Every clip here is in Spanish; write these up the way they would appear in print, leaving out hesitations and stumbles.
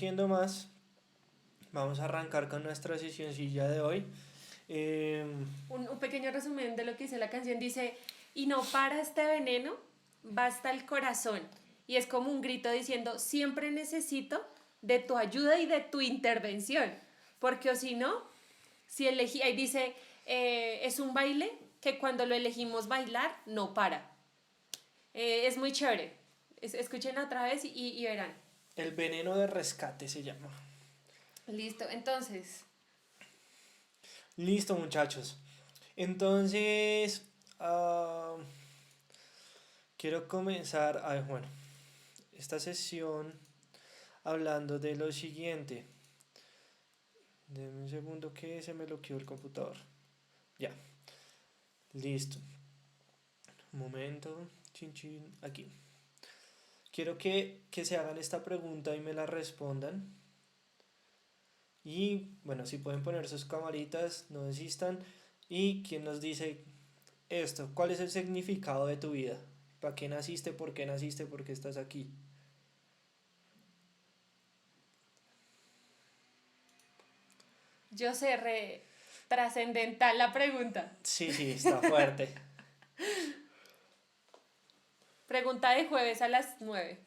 siendo más, vamos a arrancar con nuestra sesioncilla de hoy. Un pequeño resumen de lo que dice la canción. Dice, y no para este veneno, basta el corazón. Y es como un grito diciendo, siempre necesito de tu ayuda y de tu intervención. Porque o si no, si elegí, ahí dice, es un baile que cuando lo elegimos bailar, no para. Es muy chévere. Escuchen otra vez y verán. El veneno de rescate se llama. Listo, entonces, Listo, muchachos. Entonces, quiero comenzar, bueno, esta sesión hablando de lo siguiente. Denme un segundo que se me bloqueó el computador. Ya, listo. Un momento, chin chin, aquí. Quiero que se hagan esta pregunta y me la respondan. Y bueno, si pueden poner sus camaritas, no desistan. ¿Y quién nos dice esto? ¿Cuál es el significado de tu vida? ¿Para qué naciste? ¿Por qué naciste? ¿Por qué estás aquí? yo sé, trascendental la pregunta. Sí, sí, está fuerte. Pregunta de jueves a las 9.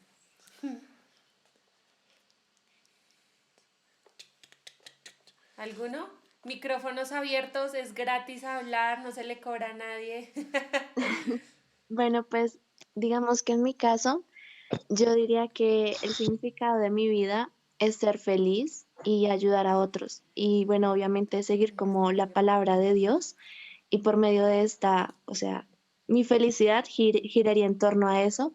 ¿Alguno? Micrófonos abiertos, es gratis hablar, no se le cobra a nadie. Bueno, pues digamos que en mi caso, yo diría que el significado de mi vida es ser feliz y ayudar a otros. Y bueno, obviamente seguir como la palabra de Dios y por medio de esta, o sea, mi felicidad giraría en torno a eso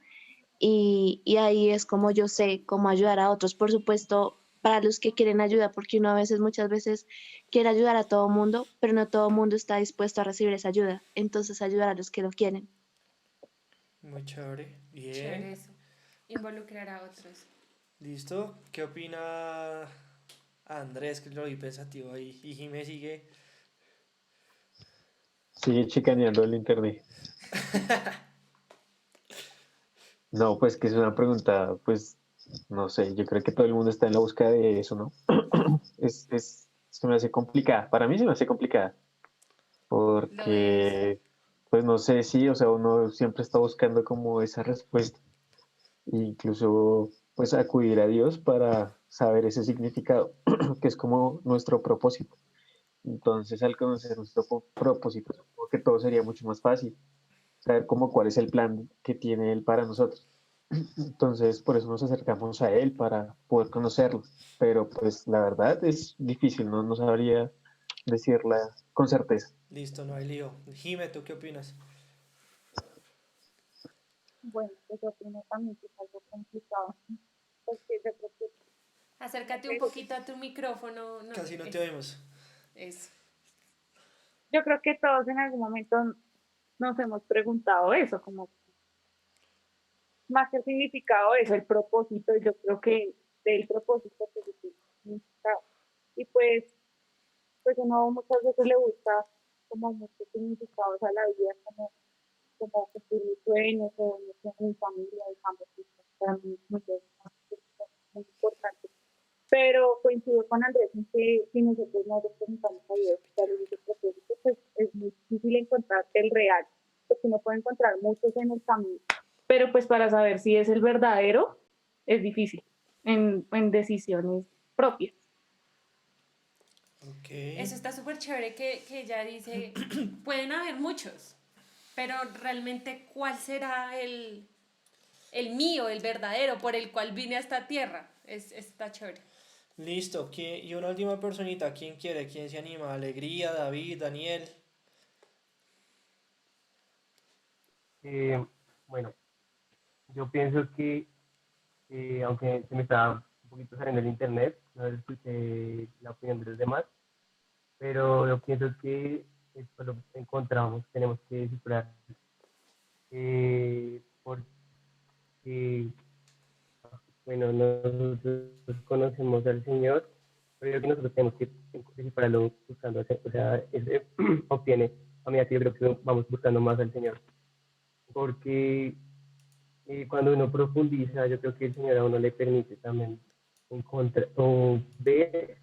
y ahí es como yo sé cómo ayudar a otros. Por supuesto, para los que quieren ayuda, porque uno a veces, muchas veces quiere ayudar a todo mundo, pero no todo mundo está dispuesto a recibir esa ayuda. Entonces, ayudar a los que lo quieren. Muy chévere. Chévere Bien. eso. Involucrar a otros. ¿Listo? ¿Qué opina Andrés? Que lo vi pensativo ahí. Y Jimé sigue. Sigue chicaneando el internet. No, pues que es una pregunta, pues, no sé, yo creo que todo el mundo está en la búsqueda de eso, ¿no? Se me hace complicada, para mí se me hace complicada, Lo es. porque, pues no sé si, o sea, uno siempre está buscando como esa respuesta, e incluso, pues, acudir a Dios para saber ese significado, que es como nuestro propósito. Entonces, al conocer nuestro propósito, supongo que todo sería mucho más fácil, saber como cuál es el plan que tiene Él para nosotros. Entonces, por eso nos acercamos a Él para poder conocerlo. Pero pues la verdad es difícil, no sabría decirla con certeza. Listo, no hay lío. Jimé, ¿tú qué opinas? Bueno, pues yo opino también que es algo complicado, porque yo creo que Acércate un pero poquito a tu micrófono. No, Casi no te oímos. eso. yo creo que todos en algún momento nos hemos preguntado eso, como más que el significado de eso, el propósito, yo creo que del propósito pues es el significado. Y pues uno muchas veces le busca como muchos significados a la vida, como cumplir mis sueños o no sé, mi familia, digamos, que para mí es muy importante. Pero coincido con Andrés en que si nosotros no representamos a Dios, cuál es ese propósito, pues es muy difícil encontrar el real, porque uno puede encontrar muchos en el camino. Pero pues para saber si es el verdadero, es difícil en decisiones propias. Ok. Eso está súper chévere que ella dice, pueden haber muchos, pero realmente cuál será el mío, el verdadero, por el cual vine a esta tierra. Está chévere. Listo. Y una última personita. ¿Quién quiere? ¿Quién se anima? Alegría, David, Daniel. Eh, bueno, yo pienso que, aunque se me está un poquito saliendo el internet, no escuché la opinión de los demás, pero yo pienso que esto lo encontramos, tenemos que descifrar, porque, bueno, nosotros conocemos al Señor, pero yo creo que nosotros tenemos que descifrarlo buscando, o sea, obtiene, a medida que yo creo que vamos buscando más al Señor, porque cuando uno profundiza, yo creo que el Señor a uno le permite también encontrar o ver,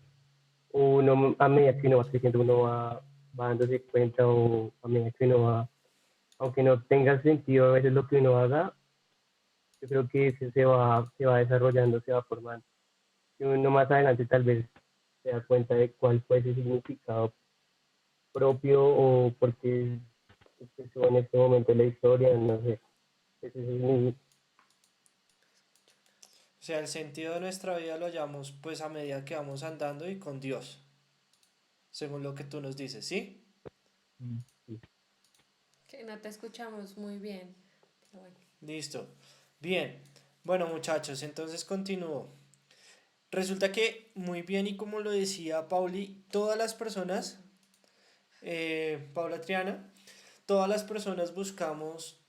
o uno a medida que uno va creciendo, uno va dándose cuenta, o a medida que uno va, aunque no tenga sentido a veces lo que uno haga, yo creo que se va desarrollando, se va formando. Y uno más adelante tal vez se da cuenta de cuál fue ese significado propio o porque empezó en este momento la historia, no sé. Ese es O sea, el sentido de nuestra vida lo hallamos pues a medida que vamos andando y con Dios, según lo que tú nos dices, ¿sí? sí. Que no te escuchamos muy bien. Pero bueno. Listo. Bien. Bueno, muchachos, entonces continúo. Resulta que muy bien y como lo decía Pauli, todas las personas, Paula Triana, todas las personas buscamos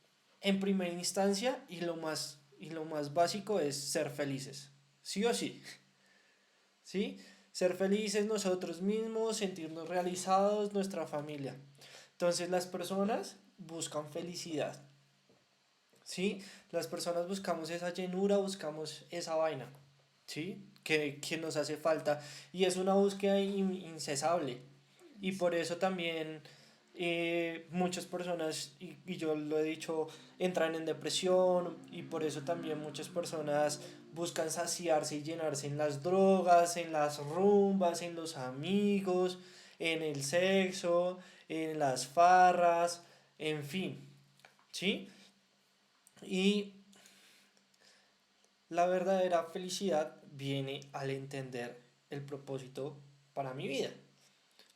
en primera instancia y lo más básico es ser felices. Sí o sí. ¿Sí? Ser felices nosotros mismos, sentirnos realizados, nuestra familia. Entonces las personas buscan felicidad. ¿Sí? Las personas buscamos esa llenura, buscamos esa vaina. ¿Sí? Que nos hace falta. Y es una búsqueda incesable. Y por eso también muchas personas, y yo lo he dicho, entran en depresión y por eso también muchas personas buscan saciarse y llenarse en las drogas, en las rumbas, en los amigos, en el sexo, en las farras, en fin, ¿sí? Y la verdadera felicidad viene al entender el propósito para mi vida.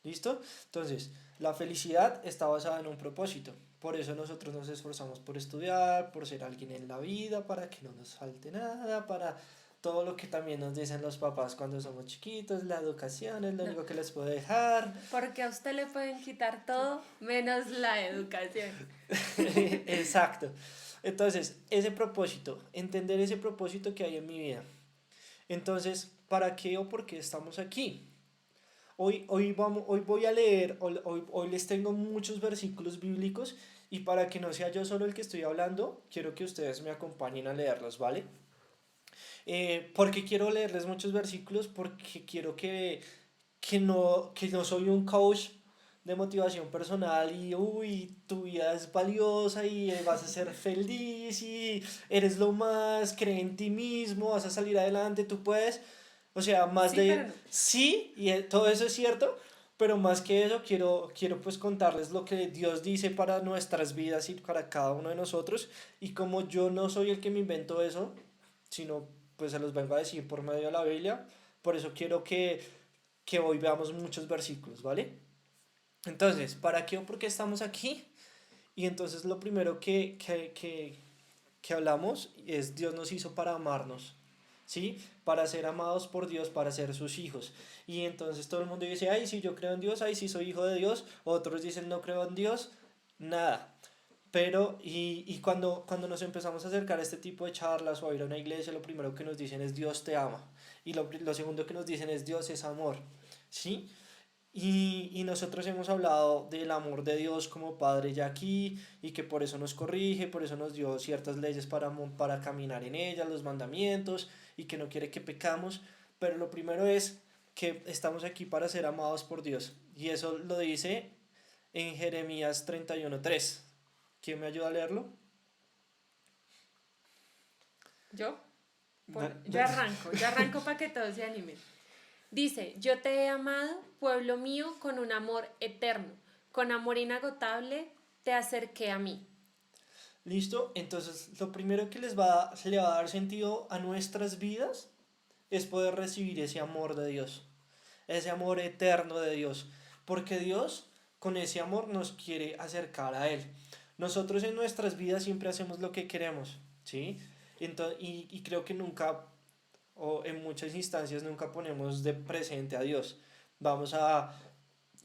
¿Listo? Entonces, la felicidad está basada en un propósito. Por eso nosotros nos esforzamos por estudiar, por ser alguien en la vida, para que no nos falte nada, para todo lo que también nos dicen los papás cuando somos chiquitos, la educación es lo No, único que les puedo dejar. porque a usted le pueden quitar todo menos la educación. Exacto. Entonces, ese propósito, entender ese propósito que hay en mi vida. Entonces, ¿para qué o por qué estamos aquí? Hoy voy a leer, hoy les tengo muchos versículos bíblicos y para que no sea yo solo el que estoy hablando, quiero que ustedes me acompañen a leerlos, ¿vale? ¿Por qué quiero leerles muchos versículos? Porque quiero que no soy un coach de motivación personal y uy, tu vida es valiosa y vas a ser feliz y eres lo más, cree en ti mismo, vas a salir adelante, tú puedes. O sea, más Sí, pero de no. sí, y todo eso es cierto, pero más que eso quiero pues contarles lo que Dios dice para nuestras vidas y para cada uno de nosotros. Y como yo no soy el que me invento eso, sino pues se los vengo a decir por medio de la Biblia, por eso quiero que hoy veamos muchos versículos, ¿vale? Entonces, ¿para qué o por qué estamos aquí? Y entonces lo primero que hablamos es Dios nos hizo para amarnos, ¿sí? Para ser amados por Dios, para ser sus hijos. Y entonces todo el mundo dice, ay, sí, yo creo en Dios, ay, sí, soy hijo de Dios. Otros dicen, no creo en Dios, nada. Pero, cuando nos empezamos a acercar a este tipo de charlas o a ir a una iglesia, lo primero que nos dicen es Dios te ama. Y lo segundo que nos dicen es Dios es amor, ¿sí? Y nosotros hemos hablado del amor de Dios como Padre ya aquí y que por eso nos corrige, por eso nos dio ciertas leyes para caminar en ellas, los mandamientos y que no quiere que pecamos. Pero lo primero es que estamos aquí para ser amados por Dios. Y eso lo dice en Jeremías 31:3. ¿Quién me ayuda a leerlo? ¿Yo? Yo arranco para que todos se animen. Dice, yo te he amado, pueblo mío, con un amor eterno, con amor inagotable, te acerqué a mí. ¿Listo? Entonces, lo primero que le va a dar sentido a nuestras vidas es poder recibir ese amor de Dios, ese amor eterno de Dios, porque Dios con ese amor nos quiere acercar a Él. Nosotros en nuestras vidas siempre hacemos lo que queremos, ¿sí? Y creo que nunca, o en muchas instancias, nunca ponemos de presente a Dios. Vamos a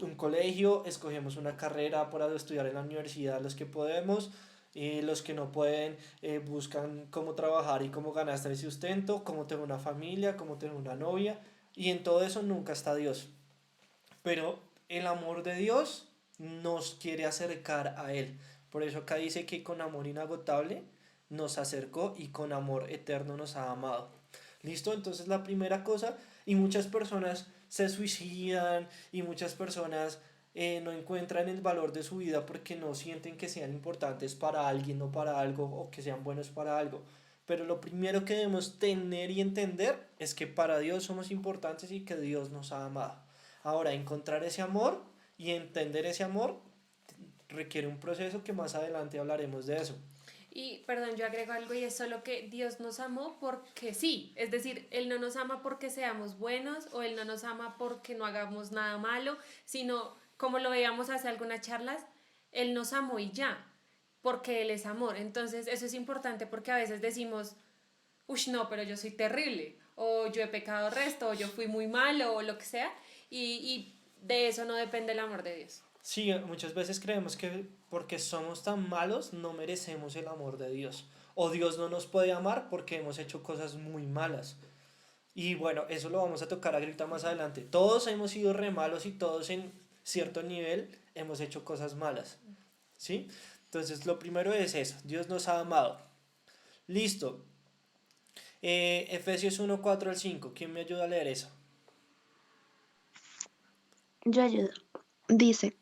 un colegio, escogemos una carrera para estudiar en la universidad los que podemos, y los que no pueden buscan cómo trabajar y cómo ganarse el sustento, cómo tener una familia, cómo tener una novia, y en todo eso nunca está Dios. Pero el amor de Dios nos quiere acercar a Él. Por eso acá dice que con amor inagotable nos acercó y con amor eterno nos ha amado. ¿Listo? Entonces la primera cosa, y muchas personas se suicidan y muchas personas no encuentran el valor de su vida porque no sienten que sean importantes para alguien o para algo o que sean buenos para algo. Pero lo primero que debemos tener y entender es que para Dios somos importantes y que Dios nos ha amado. Ahora, encontrar ese amor y entender ese amor requiere un proceso que más adelante hablaremos de eso. Y perdón, yo agrego algo y es solo que Dios nos amó porque sí, es decir, Él no nos ama porque seamos buenos o Él no nos ama porque no hagamos nada malo, sino como lo veíamos hace algunas charlas, Él nos amó y ya, porque Él es amor. Entonces eso es importante porque a veces decimos, uy, no, pero yo soy terrible, o yo he pecado resto, o yo fui muy malo, o lo que sea, y de eso no depende el amor de Dios. Sí, muchas veces creemos que porque somos tan malos no merecemos el amor de Dios. O Dios no nos puede amar porque hemos hecho cosas muy malas. Y bueno, eso lo vamos a tocar ahorita más adelante. Todos hemos sido re malos y todos en cierto nivel hemos hecho cosas malas. ¿Sí? Entonces lo primero es eso. Dios nos ha amado. Listo. Efesios 1:4 al 5. ¿Quién me ayuda a leer eso? Yo ayudo. Dice,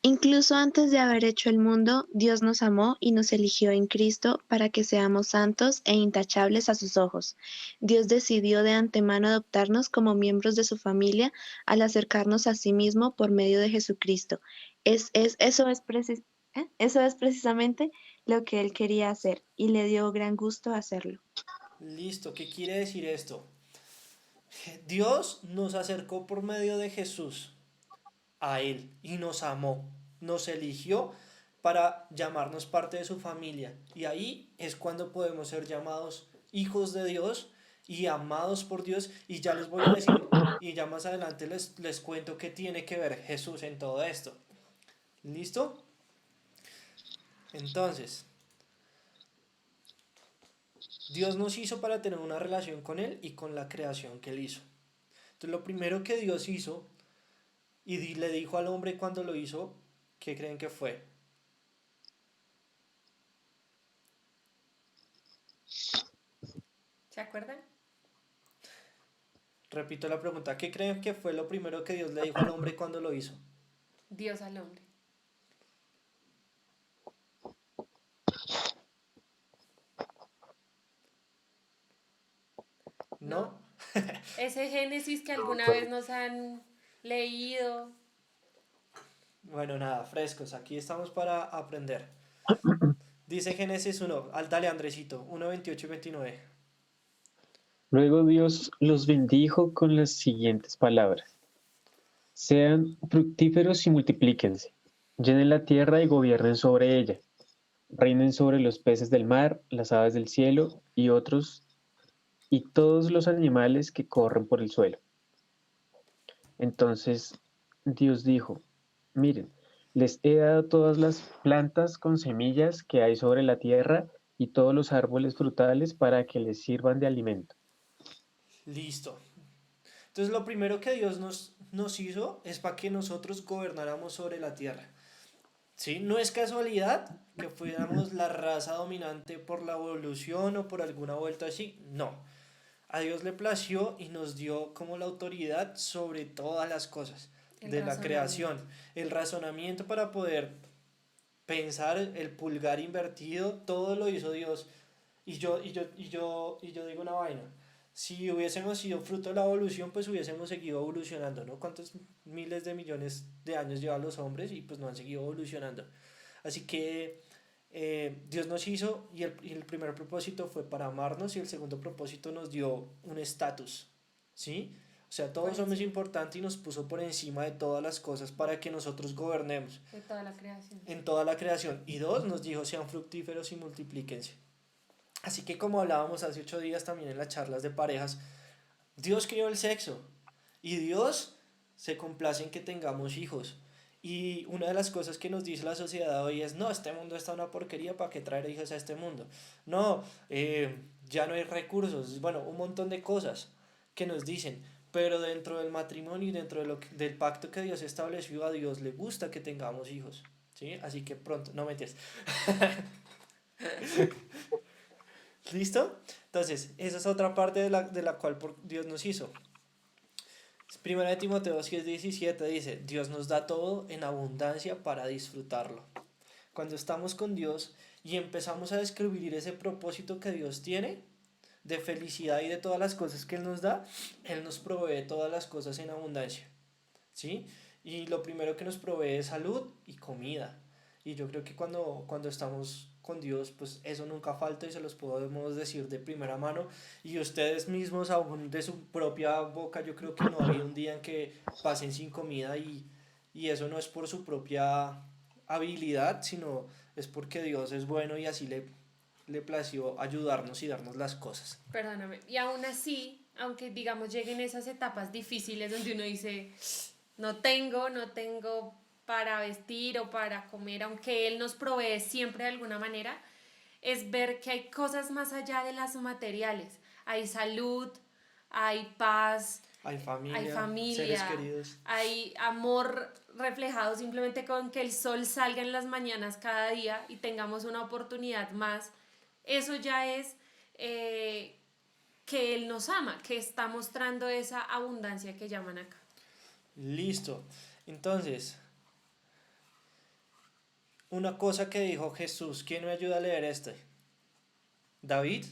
incluso antes de haber hecho el mundo, Dios nos amó y nos eligió en Cristo para que seamos santos e intachables a sus ojos. Dios decidió de antemano adoptarnos como miembros de su familia al acercarnos a sí mismo por medio de Jesucristo. Eso es precisamente lo que Él quería hacer y le dio gran gusto hacerlo. Listo. ¿Qué quiere decir esto? Dios nos acercó por medio de Jesús a Él y nos amó, nos eligió para llamarnos parte de su familia. Y ahí es cuando podemos ser llamados hijos de Dios y amados por Dios. Y ya les voy a decir, y ya más adelante les cuento qué tiene que ver Jesús en todo esto. ¿Listo? Entonces, Dios nos hizo para tener una relación con Él y con la creación que Él hizo. Entonces, lo primero que Dios hizo y le dijo al hombre cuando lo hizo, ¿qué creen que fue? ¿Se acuerdan? Repito la pregunta, ¿qué creen que fue lo primero que Dios le dijo al hombre cuando lo hizo? Dios al hombre. ¿No? ¿No? Ese Génesis que alguna vez nos han leído. Bueno, nada, frescos, aquí estamos para aprender. Dice Génesis 1, dale Andresito, 1:28 y 29. Luego Dios los bendijo con las siguientes palabras. Sean fructíferos y multiplíquense. Llenen la tierra y gobiernen sobre ella. Reinen sobre los peces del mar, las aves del cielo y todos los animales que corren por el suelo. Entonces Dios dijo, miren, les he dado todas las plantas con semillas que hay sobre la tierra y todos los árboles frutales para que les sirvan de alimento. Listo. Entonces lo primero que Dios nos hizo es para que nosotros gobernáramos sobre la tierra. ¿Sí? No es casualidad que fuéramos la raza dominante por la evolución o por alguna vuelta así. No. A Dios le plació y nos dio como la autoridad sobre todas las cosas de la creación. El razonamiento para poder pensar, el pulgar invertido, todo lo hizo Dios. Y yo digo una vaina. Si hubiésemos sido fruto de la evolución, pues hubiésemos seguido evolucionando, ¿no? ¿Cuántos miles de millones de años llevan los hombres y pues no han seguido evolucionando? Así que Dios nos hizo y el primer propósito fue para amarnos y el segundo propósito nos dio un estatus, ¿sí? O sea, todos somos importantes y nos puso por encima de todas las cosas para que nosotros gobernemos. De toda la creación. En toda la creación. Y dos, nos dijo, sean fructíferos y multiplíquense. Así que como hablábamos hace 8 días también en las charlas de parejas, Dios creó el sexo y Dios se complace en que tengamos hijos. Y una de las cosas que nos dice la sociedad hoy es, no, este mundo está una porquería, ¿para qué traer hijos a este mundo? No, ya no hay recursos, bueno, un montón de cosas que nos dicen, pero dentro del matrimonio y dentro del pacto que Dios estableció, a Dios le gusta que tengamos hijos, ¿sí? Así que pronto, no metes. ¿Listo? Entonces, esa es otra parte de la cual Dios nos hizo. Primera de Timoteo 6:17 dice, Dios nos da todo en abundancia para disfrutarlo. Cuando estamos con Dios y empezamos a descubrir ese propósito que Dios tiene, de felicidad y de todas las cosas que Él nos da, Él nos provee todas las cosas en abundancia, ¿sí? Y lo primero que nos provee es salud y comida. Y yo creo que cuando estamos con Dios, pues eso nunca falta y se los podemos decir de primera mano. Y ustedes mismos, aún de su propia boca, yo creo que no ha habido un día en que pasen sin comida y eso no es por su propia habilidad, sino es porque Dios es bueno y así le plació ayudarnos y darnos las cosas. Perdóname. Y aún así, aunque digamos lleguen esas etapas difíciles donde uno dice, no tengo para vestir o para comer, aunque Él nos provee siempre de alguna manera, es ver que hay cosas más allá de las materiales. Hay salud, hay paz, Hay hay seres familia, queridos. hay amor reflejado simplemente con que el sol salga en las mañanas cada día y tengamos una oportunidad más. Eso ya es que Él nos ama, que está mostrando esa abundancia que llaman acá. Listo. Entonces, una cosa que dijo Jesús, ¿quién me ayuda a leer este? ¿David?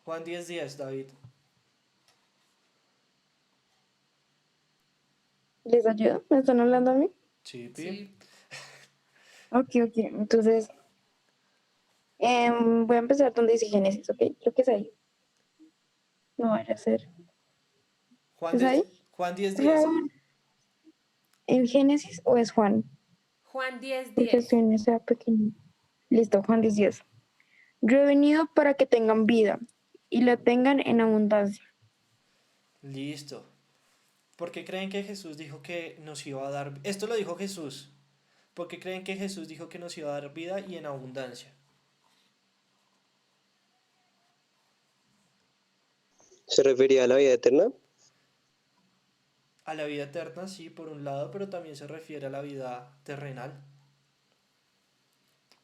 Juan 10:10, David. ¿Les ayudo? ¿Me están hablando a mí? Sí, Pi. Sí. Ok. Entonces, voy a empezar donde dice Génesis, ¿ok? Creo que es ahí. No vaya a ser. Juan ¿Es ahí? 10, Juan 10:10. Juan, ¿en Génesis o es Juan? Juan 10:10. Porque estoy en esa pequeña. Listo, Juan 10:10. Yo he venido para que tengan vida y la tengan en abundancia. Listo. ¿Por qué creen que Jesús dijo que nos iba a dar? Esto lo dijo Jesús. ¿Por qué creen que Jesús dijo que nos iba a dar vida y en abundancia? ¿Se refería a la vida eterna? A la vida eterna, sí, por un lado, pero también se refiere a la vida terrenal.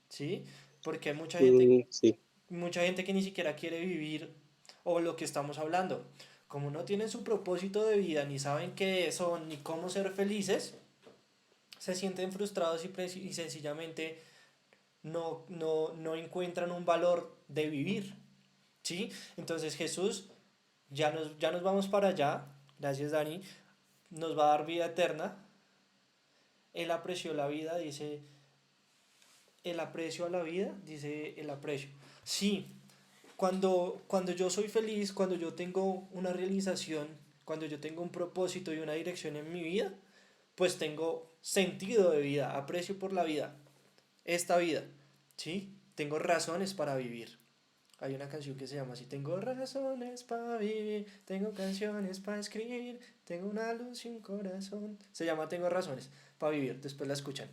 ¿Sí? Porque hay Sí. mucha gente que ni siquiera quiere vivir o lo que estamos hablando. Como no tienen su propósito de vida, ni saben qué son, ni cómo ser felices, se sienten frustrados y sencillamente no encuentran un valor de vivir. ¿Sí? Entonces Jesús, ya nos vamos para allá, gracias Dani, nos va a dar vida eterna. Él apreció la vida, dice, el aprecio a la vida, dice el aprecio. Sí, cuando yo soy feliz, cuando yo tengo una realización, cuando yo tengo un propósito y una dirección en mi vida, pues tengo sentido de vida, aprecio por la vida, esta vida, ¿sí? Tengo razones para vivir. Hay una canción que se llama así, tengo razones para vivir, tengo canciones para escribir, tengo una luz y un corazón. Se llama Tengo razones para vivir, después la escuchan.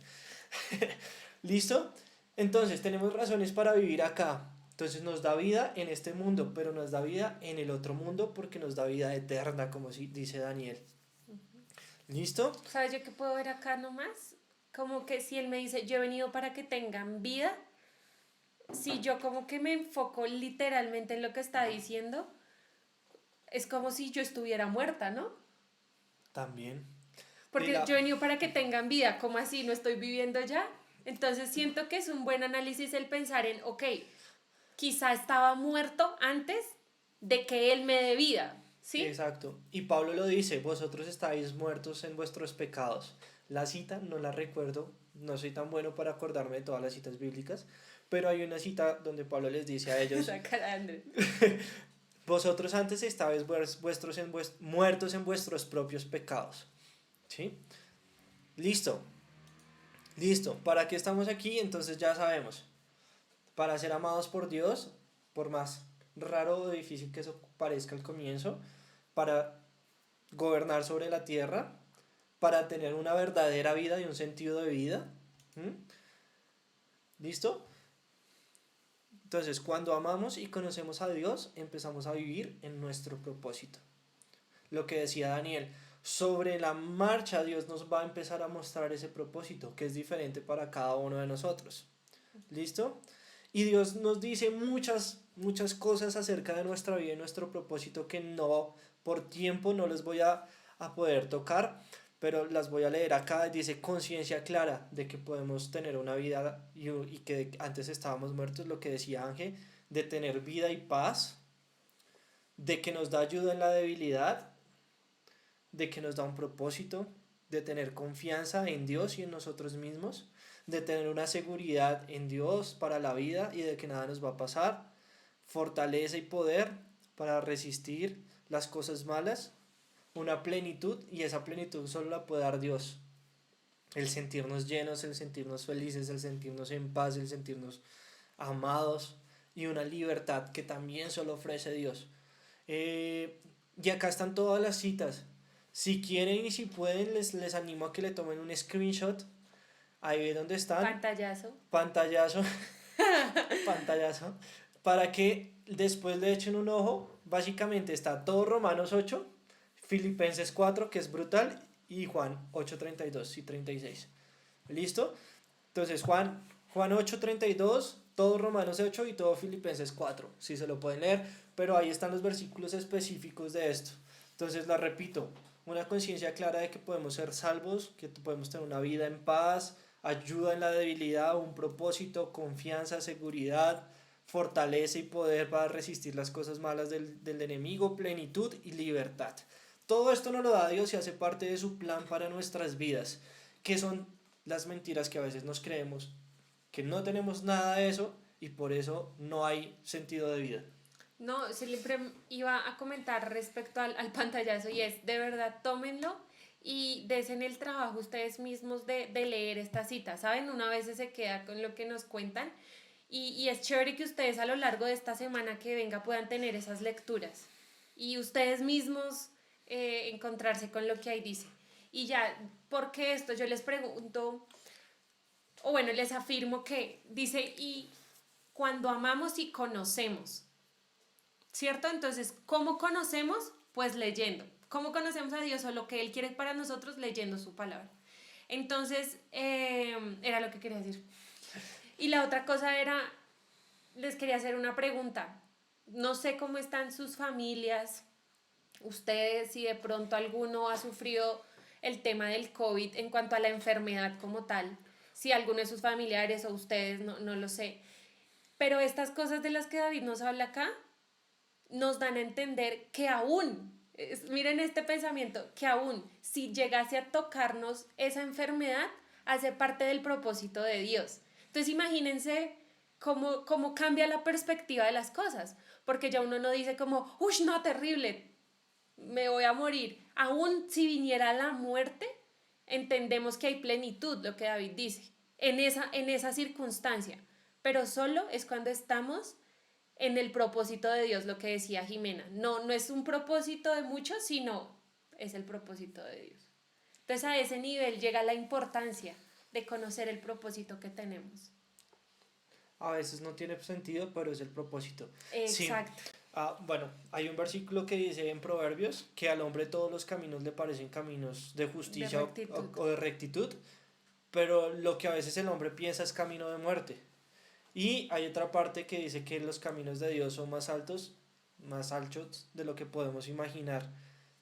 ¿Listo? Entonces, tenemos razones para vivir acá. Entonces nos da vida en este mundo, pero nos da vida en el otro mundo porque nos da vida eterna, como dice Daniel. ¿Listo? ¿Sabes yo qué puedo ver acá nomás? Como que si Él me dice, yo he venido para que tengan vida, si yo como que me enfoco literalmente en lo que está diciendo, es como si yo estuviera muerta, ¿no? También. Porque yo he venido para que tengan vida, ¿cómo así? ¿No estoy viviendo ya? Entonces siento que es un buen análisis el pensar en, ok, quizá estaba muerto antes de que Él me dé vida, ¿sí? Exacto. Y Pablo lo dice, vosotros estáis muertos en vuestros pecados. La cita no la recuerdo, no soy tan bueno para acordarme de todas las citas bíblicas, pero hay una cita donde Pablo les dice a ellos, Esa cara de Andrés. vosotros antes estabais muertos en vuestros propios pecados. ¿Sí? Listo. Listo. ¿Para qué estamos aquí? Entonces ya sabemos. Para ser amados por Dios, por más raro o difícil que eso parezca al comienzo, para gobernar sobre la tierra, para tener una verdadera vida y un sentido de vida. ¿Listo? Entonces, cuando amamos y conocemos a Dios, empezamos a vivir en nuestro propósito. Lo que decía Daniel, sobre la marcha Dios nos va a empezar a mostrar ese propósito, que es diferente para cada uno de nosotros. ¿Listo? Y Dios nos dice muchas cosas acerca de nuestra vida y nuestro propósito que no, por tiempo no les voy a poder tocar, pero las voy a leer acá. Dice conciencia clara de que podemos tener una vida y que antes estábamos muertos, lo que decía Ángel, de tener vida y paz, de que nos da ayuda en la debilidad, de que nos da un propósito, de tener confianza en Dios y en nosotros mismos, de tener una seguridad en Dios para la vida y de que nada nos va a pasar, fortaleza y poder para resistir las cosas malas, una plenitud, y esa plenitud solo la puede dar Dios. El sentirnos llenos, el sentirnos felices, el sentirnos en paz, el sentirnos amados, y una libertad que también solo ofrece Dios. Y acá están todas las citas. Si quieren y si pueden, les animo a que le tomen un screenshot. Ahí es donde están. Pantallazo. Pantallazo. Pantallazo. Para que después le echen un ojo. Básicamente está todo Romanos 8, Filipenses 4, que es brutal, y Juan 8, 32 y 36. ¿Listo? Entonces Juan 8, 32, todo Romanos 8 y todo Filipenses 4. Si se lo pueden leer, pero ahí están los versículos específicos de esto. Entonces la repito, una conciencia clara de que podemos ser salvos, que podemos tener una vida en paz, ayuda en la debilidad, un propósito, confianza, seguridad, fortaleza y poder para resistir las cosas malas del enemigo, plenitud y libertad. Todo esto nos lo da Dios y hace parte de su plan para nuestras vidas, que son las mentiras que a veces nos creemos, que no tenemos nada de eso y por eso no hay sentido de vida. No, siempre iba a comentar respecto al pantallazo, y es, de verdad, tómenlo y desen el trabajo ustedes mismos de leer esta cita, ¿saben? Una vez se queda con lo que nos cuentan, y es chévere que ustedes a lo largo de esta semana que venga puedan tener esas lecturas y ustedes mismos encontrarse con lo que ahí dice. Y ya, ¿por qué esto? Yo les pregunto, o bueno, les afirmo que dice, y cuando amamos y conocemos, ¿cierto? Entonces, ¿cómo conocemos? Pues leyendo. ¿Cómo conocemos a Dios o lo que Él quiere para nosotros? Leyendo su palabra. Entonces, era lo que quería decir. Y la otra cosa era, les quería hacer una pregunta. No sé cómo están sus familias, ustedes, si de pronto alguno ha sufrido el tema del COVID en cuanto a la enfermedad como tal, si alguno de sus familiares o ustedes, no lo sé. Pero estas cosas de las que David nos habla acá, nos dan a entender que aún, miren este pensamiento, que aún si llegase a tocarnos esa enfermedad, hace parte del propósito de Dios. Entonces imagínense cómo cambia la perspectiva de las cosas, porque ya uno no dice como, uy, no, terrible, me voy a morir. Aún si viniera la muerte, entendemos que hay plenitud, lo que David dice, en esa circunstancia, pero solo es cuando estamos en el propósito de Dios, lo que decía Jimena. No es un propósito de muchos, sino es el propósito de Dios. Entonces a ese nivel llega la importancia de conocer el propósito que tenemos. A veces no tiene sentido, pero es el propósito. Exacto. Sí. Bueno, hay un versículo que dice en Proverbios que al hombre todos los caminos le parecen caminos de justicia o de rectitud, pero lo que a veces el hombre piensa es camino de muerte. Y hay otra parte que dice que los caminos de Dios son más altos de lo que podemos imaginar.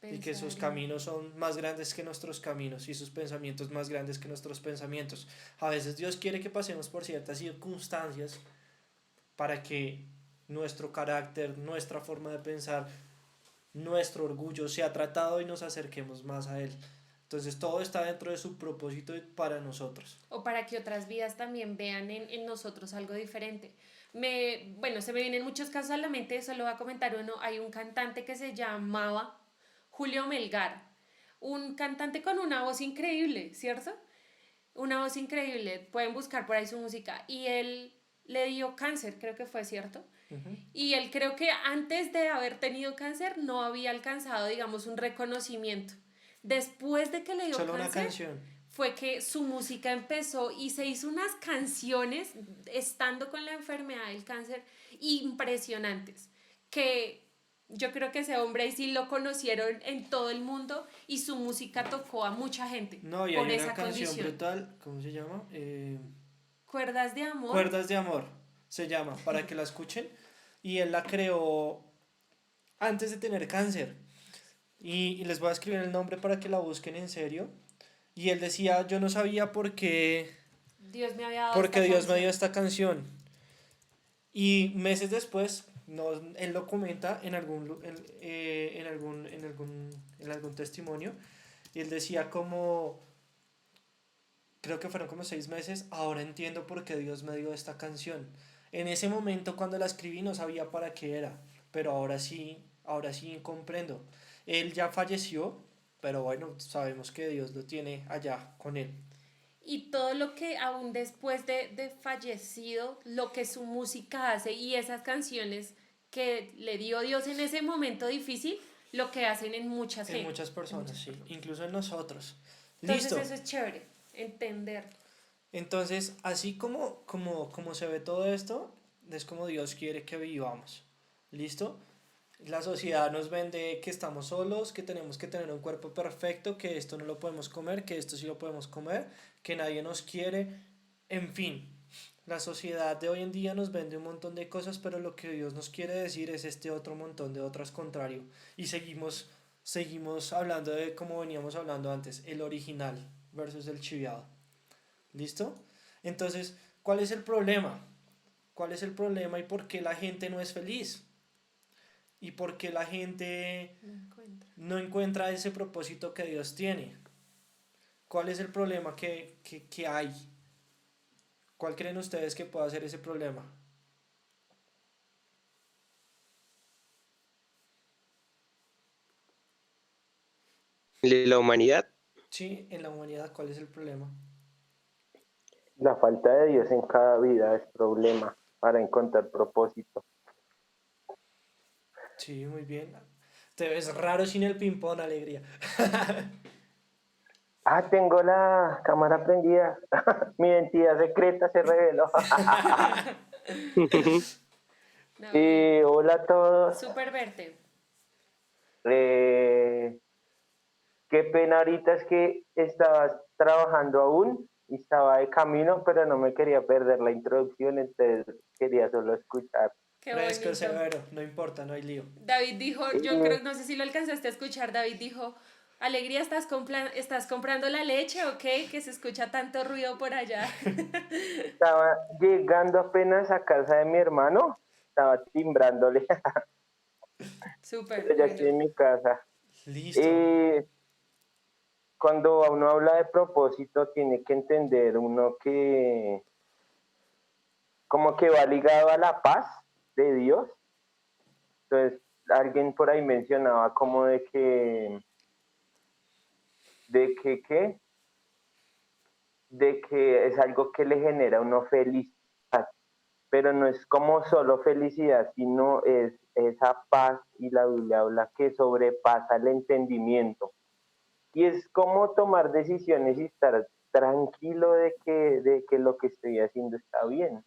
Y que sus caminos son más grandes que nuestros caminos y sus pensamientos más grandes que nuestros pensamientos. A veces Dios quiere que pasemos por ciertas circunstancias para que nuestro carácter, nuestra forma de pensar, nuestro orgullo sea tratado y nos acerquemos más a Él. Entonces todo está dentro de su propósito para nosotros. O para que otras vidas también vean en nosotros algo diferente. Se me vienen muchos casos a la mente, solo voy a comentar uno. Hay un cantante que se llamaba Julio Melgar, un cantante con una voz increíble, ¿cierto? Una voz increíble, pueden buscar por ahí su música. Y él le dio cáncer, creo que fue, ¿cierto? Uh-huh. Y él creo que antes de haber tenido cáncer no había alcanzado, digamos, un reconocimiento. Después de que le dio solo cáncer, una canción. Fue que su música empezó y se hizo unas canciones estando con la enfermedad del cáncer impresionantes, que yo creo que ese hombre ahí sí lo conocieron en todo el mundo y su música tocó a mucha gente. No, y por hay esa una canción condición brutal, ¿cómo se llama? Cuerdas de amor. Cuerdas de amor. se llama, para que la escuchen. Y él la creó antes de tener cáncer. Y les voy a escribir el nombre para que la busquen en serio. Y él decía, yo no sabía Dios me había dado porque esta Dios me dio canción. esta canción. Y meses después, no, él lo comenta en algún testimonio. Y él decía como, creo que fueron como 6 meses, ahora entiendo por qué Dios me dio esta canción. En ese momento cuando la escribí no sabía para qué era, pero ahora sí comprendo. Él ya falleció, pero bueno, sabemos que Dios lo tiene allá con él. Y todo lo que aún después de fallecido, lo que su música hace y esas canciones que le dio Dios en ese momento difícil, lo que hacen en muchas En gente. muchas personas, sí, incluso en nosotros. Entonces Listo. eso es chévere, entender. Entonces, así como se ve todo esto, es como Dios quiere que vivamos. ¿Listo? La sociedad nos vende que estamos solos, que tenemos que tener un cuerpo perfecto, que esto no lo podemos comer, que esto sí lo podemos comer, que nadie nos quiere. En fin, la sociedad de hoy en día nos vende un montón de cosas, pero lo que Dios nos quiere decir es este otro montón de otras contrario. Y seguimos hablando de como veníamos hablando antes, el original versus el chiviado. ¿Listo? Entonces, ¿cuál es el problema? ¿Cuál es el problema y por qué la gente no es feliz? ¿Y por qué la gente No encuentro. no encuentra ese propósito que Dios tiene? ¿Cuál es el problema que hay? ¿Cuál creen ustedes que pueda ser ese problema? De la humanidad, Sí, en la humanidad, ¿cuál es el problema? La falta de Dios en cada vida es problema para encontrar propósito. Sí, muy bien. Te ves raro sin el ping-pong, alegría. Ah, tengo la cámara prendida. Mi identidad secreta se reveló. No, bien. Hola a todos. Súper verte. Eh, Qué pena ahorita es que estabas trabajando aún y estaba de camino, pero no me quería perder la introducción, entonces quería solo escuchar. Qué Fresco, bonito. severo, no importa, no hay lío. David dijo, yo Eh, creo, no sé si lo alcanzaste a escuchar, David dijo, Alegría, ¿estás comprando la leche o qué? Que se escucha tanto ruido por allá. Estaba llegando apenas a casa de mi hermano, estaba timbrándole, Súper, pero ya estoy bueno. en mi casa. Listo. Eh, Cuando uno habla de propósito, tiene que entender uno que como que va ligado a la paz de Dios. Entonces, alguien por ahí mencionaba como ¿qué? De que es algo que le genera a uno felicidad, pero no es como solo felicidad, sino es esa paz, y la Biblia habla que sobrepasa el entendimiento. Y es como tomar decisiones y estar tranquilo de que lo que estoy haciendo está bien.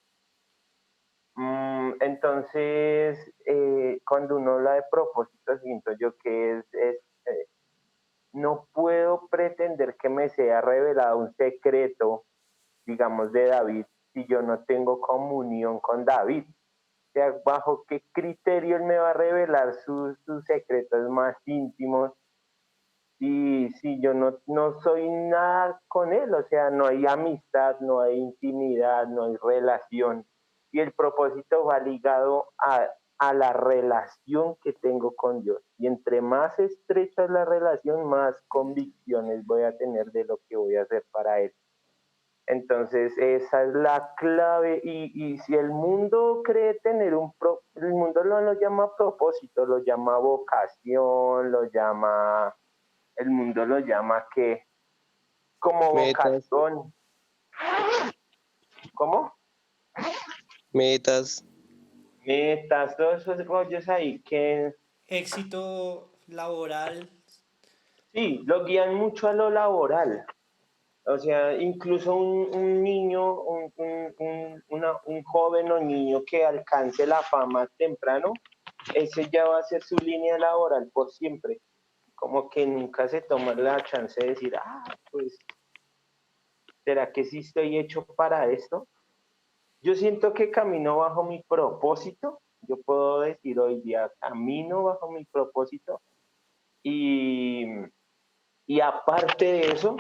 Entonces, cuando uno habla de propósito, siento yo que no puedo pretender que me sea revelado un secreto, digamos, de David, si yo no tengo comunión con David. O sea, ¿bajo qué criterio él me va a revelar sus secretos más íntimos si yo no soy nada con él? O sea, no hay amistad, no hay intimidad, no hay relación. Y el propósito va ligado a la relación que tengo con Dios. Y entre más estrecha es la relación, más convicciones voy a tener de lo que voy a hacer para Él. Entonces, esa es la clave. Y si el mundo cree tener el mundo no lo llama propósito, lo llama vocación, el mundo lo llama que como metas, vocación. ¿Cómo? metas. Metas, todos esos rollos ahí que Éxito laboral. sí, lo guían mucho a lo laboral. O sea, incluso un niño, un joven o niño que alcance la fama temprano, ese ya va a ser su línea laboral por siempre. Como que nunca se toma la chance de decir, pues, ¿será que sí estoy hecho para esto? yo siento que camino bajo mi propósito. Yo puedo decir hoy día, camino bajo mi propósito. Y, y aparte de eso,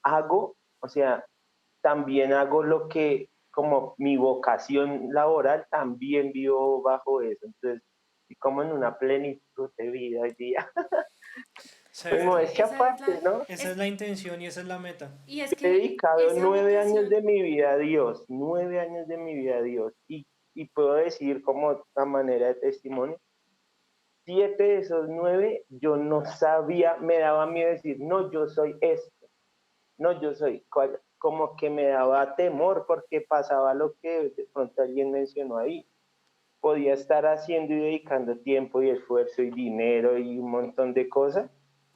hago, o sea, también hago lo que, como mi vocación laboral, también vivo bajo eso. Entonces, y como en una plenitud de vida hoy día. Como Severo. es que aparte, ¿no? Esa es la intención y esa es la meta. Y es He que dedicado esa 9 años de vocación, mi vida a Dios, 9 años de mi vida a Dios. Y puedo decir como a manera de testimonio, 7 de esos 9 yo no sabía, me daba miedo decir, no, yo soy esto, no, yo soy, como que me daba temor porque pasaba lo que de pronto alguien mencionó ahí. Podía estar haciendo y dedicando tiempo y esfuerzo y dinero y un montón de cosas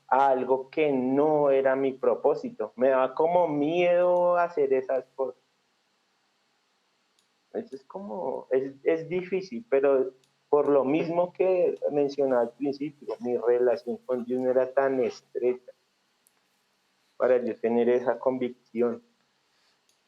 a algo que no era mi propósito. Me daba como miedo hacer esas cosas. Eso es como, es difícil, pero por lo mismo que mencionaba al principio, mi relación con Dios no era tan estrecha para yo tener esa convicción.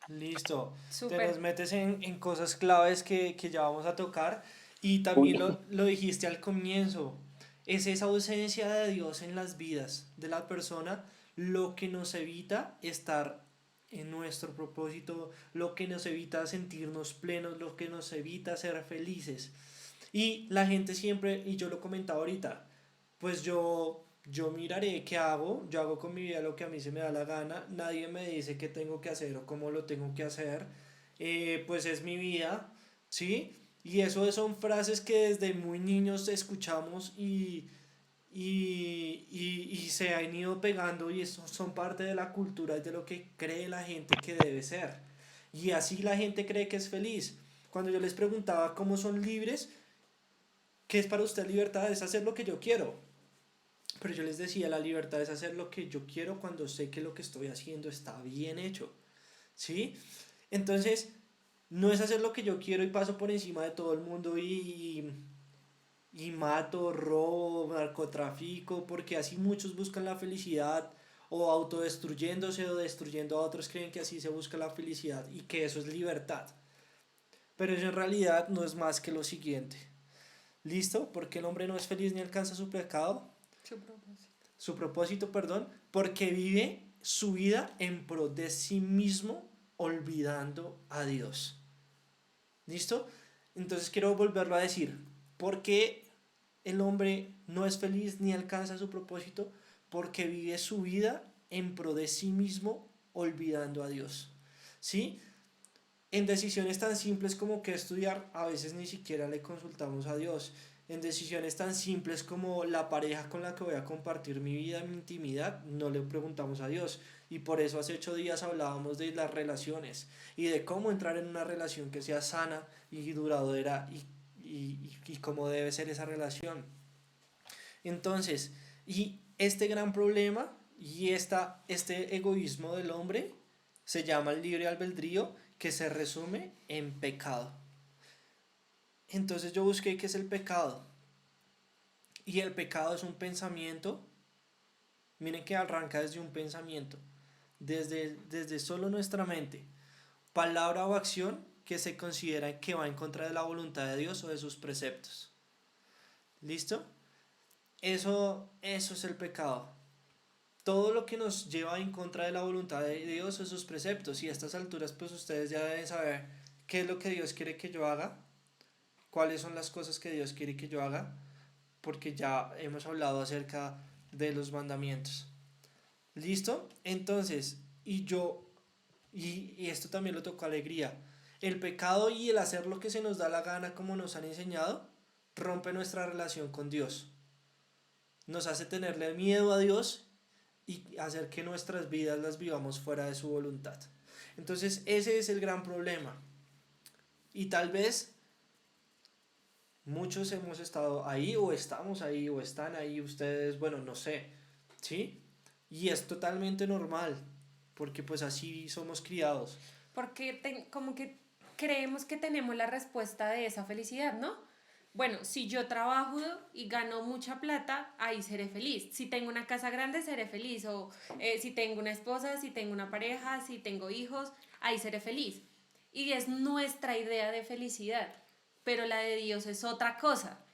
Listo. Te nos súper. metes en cosas claves que ya vamos a tocar y Uy, también lo dijiste al comienzo. Es esa ausencia de Dios en las vidas de la persona lo que nos evita estar en nuestro propósito, lo que nos evita sentirnos plenos, lo que nos evita ser felices. Y la gente siempre, y yo lo comentaba ahorita, pues yo miraré qué hago, yo hago con mi vida lo que a mí se me da la gana, nadie me dice qué tengo que hacer o cómo lo tengo que hacer, pues es mi vida, ¿sí? Y eso son frases que desde muy niños escuchamos y se han ido pegando y eso son parte de la cultura y de lo que cree la gente que debe ser. Y así la gente cree que es feliz. Cuando yo les preguntaba cómo son libres, ¿qué es para usted libertad? Es hacer lo que yo quiero. Pero yo les decía, la libertad es hacer lo que yo quiero cuando sé que lo que estoy haciendo está bien hecho. ¿Sí? Entonces, no es hacer lo que yo quiero y paso por encima de todo el mundo y mato, robo, narcotrafico, porque así muchos buscan la felicidad o autodestruyéndose o destruyendo a otros creen que así se busca la felicidad y que eso es libertad. Pero eso en realidad no es más que lo siguiente. ¿Listo? Porque el hombre no es feliz ni alcanza su pecado, su propósito, perdón, porque vive su vida en pro de sí mismo, olvidando a Dios. ¿Listo? Entonces quiero volverlo a decir. ¿Por qué el hombre no es feliz ni alcanza su propósito? Porque vive su vida en pro de sí mismo, olvidando a Dios. ¿Sí? En decisiones tan simples como qué estudiar, a veces ni siquiera le consultamos a Dios. En decisiones tan simples como la pareja con la que voy a compartir mi vida, mi intimidad, no le preguntamos a Dios. Y por eso hace 8 días hablábamos de las relaciones y de cómo entrar en una relación que sea sana y duradera y cómo debe ser esa relación. Entonces, y este gran problema y este egoísmo del hombre se llama el libre albedrío, que se resume en pecado. Entonces yo busqué qué es el pecado. Y el pecado es un pensamiento, miren que arranca desde un pensamiento, desde solo nuestra mente, palabra o acción que se considera que va en contra de la voluntad de Dios o de sus preceptos. ¿Listo? Eso es el pecado. Todo lo que nos lleva en contra de la voluntad de Dios o sus preceptos. Y a estas alturas pues ustedes ya deben saber qué es lo que Dios quiere que yo haga, cuáles son las cosas que Dios quiere que yo haga, porque ya hemos hablado acerca de los mandamientos. ¿Listo? Entonces, y esto también lo tocó Alegría, el pecado y el hacer lo que se nos da la gana como nos han enseñado, rompe nuestra relación con Dios. Nos hace tenerle miedo a Dios y hacer que nuestras vidas las vivamos fuera de su voluntad. Entonces ese es el gran problema. Y tal vez muchos hemos estado ahí o estamos ahí o están ahí ustedes, bueno, no sé, ¿sí? Y es totalmente normal, porque pues así somos criados. Porque como que creemos que tenemos la respuesta de esa felicidad, ¿no? Bueno, si yo trabajo y gano mucha plata, ahí seré feliz. Si tengo una casa grande, seré feliz. O si tengo una esposa, si tengo una pareja, si tengo hijos, ahí seré feliz. y es nuestra idea de felicidad, pero la de Dios es otra cosa.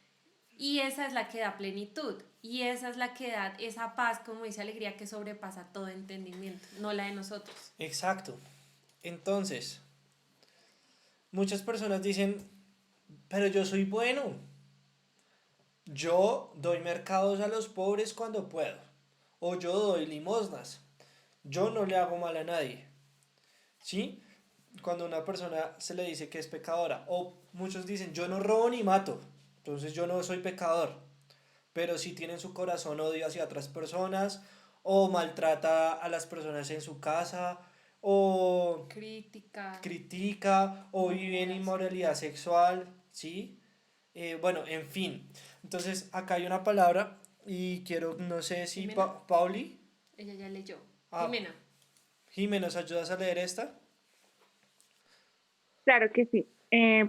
Y esa es la que da plenitud, y esa es la que da esa paz, como dice alegría, que sobrepasa todo entendimiento, no la de nosotros. Exacto. Entonces, muchas personas dicen, pero yo soy bueno. Yo doy mercados a los pobres cuando puedo. O yo doy limosnas. Yo no le hago mal a nadie. ¿Sí? Cuando a una persona se le dice que es pecadora. O muchos dicen, yo no robo ni mato. Entonces yo no soy pecador. Pero sí tiene en su corazón odio hacia otras personas. O maltrata a las personas en su casa. O critica. O vive en inmoralidad sexual. ¿Sí? Bueno, en fin. Entonces acá hay una palabra. Y quiero, no sé si Pauli. Ella ya leyó. Ah, Jimena, ¿nos ayudas a leer esta? Claro que sí.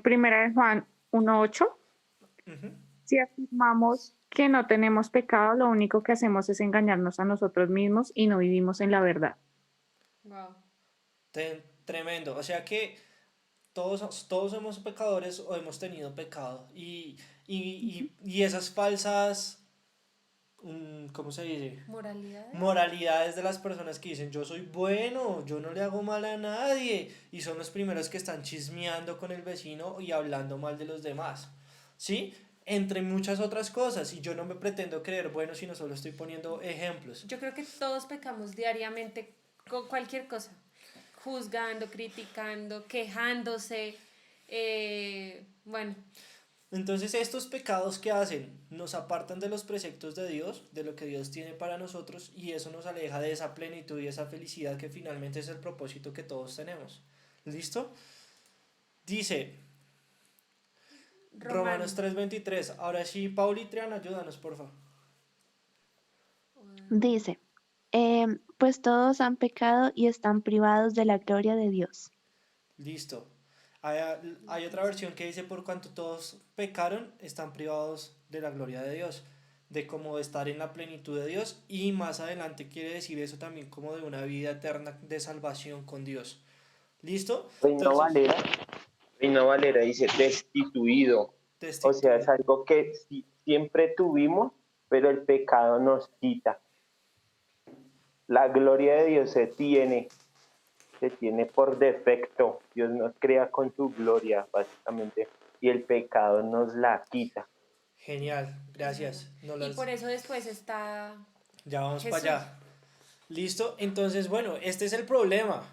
Primera de Juan 1:8. Si afirmamos que no tenemos pecado, lo único que hacemos es engañarnos a nosotros mismos y no vivimos en la verdad. Wow. Tremendo. O sea que todos somos pecadores o hemos tenido pecado. Y esas falsas, ¿cómo se dice? Moralidades de las personas que dicen, yo soy bueno, yo no le hago mal a nadie. Y son los primeros que están chismeando con el vecino y hablando mal de los demás. ¿Sí? Entre muchas otras cosas. Y yo no me pretendo creer bueno, sino solo estoy poniendo ejemplos. Yo creo que todos pecamos diariamente con cualquier cosa. Juzgando, criticando, quejándose. Bueno. Entonces estos pecados que hacen nos apartan de los preceptos de Dios, de lo que Dios tiene para nosotros, y eso nos aleja de esa plenitud y esa felicidad que finalmente es el propósito que todos tenemos. ¿Listo? Dice Romanos 3:23. Ahora sí, Pauli, Triana, ayúdanos, por favor. Dice, pues todos han pecado y están privados de la gloria de Dios. Listo. Hay otra versión que dice, por cuanto todos pecaron, están privados de la gloria de Dios, de como estar en la plenitud de Dios, y más adelante quiere decir eso también como de una vida eterna de salvación con Dios. ¿Listo? Reina Valera dice destituido. O sea, es algo que siempre tuvimos, pero el pecado nos quita. La gloria de Dios se tiene por defecto. Dios nos crea con su gloria, básicamente, y el pecado nos la quita. Genial, gracias. Y por eso después está... Ya vamos para allá. ¿Listo? Entonces, bueno, este es el problema.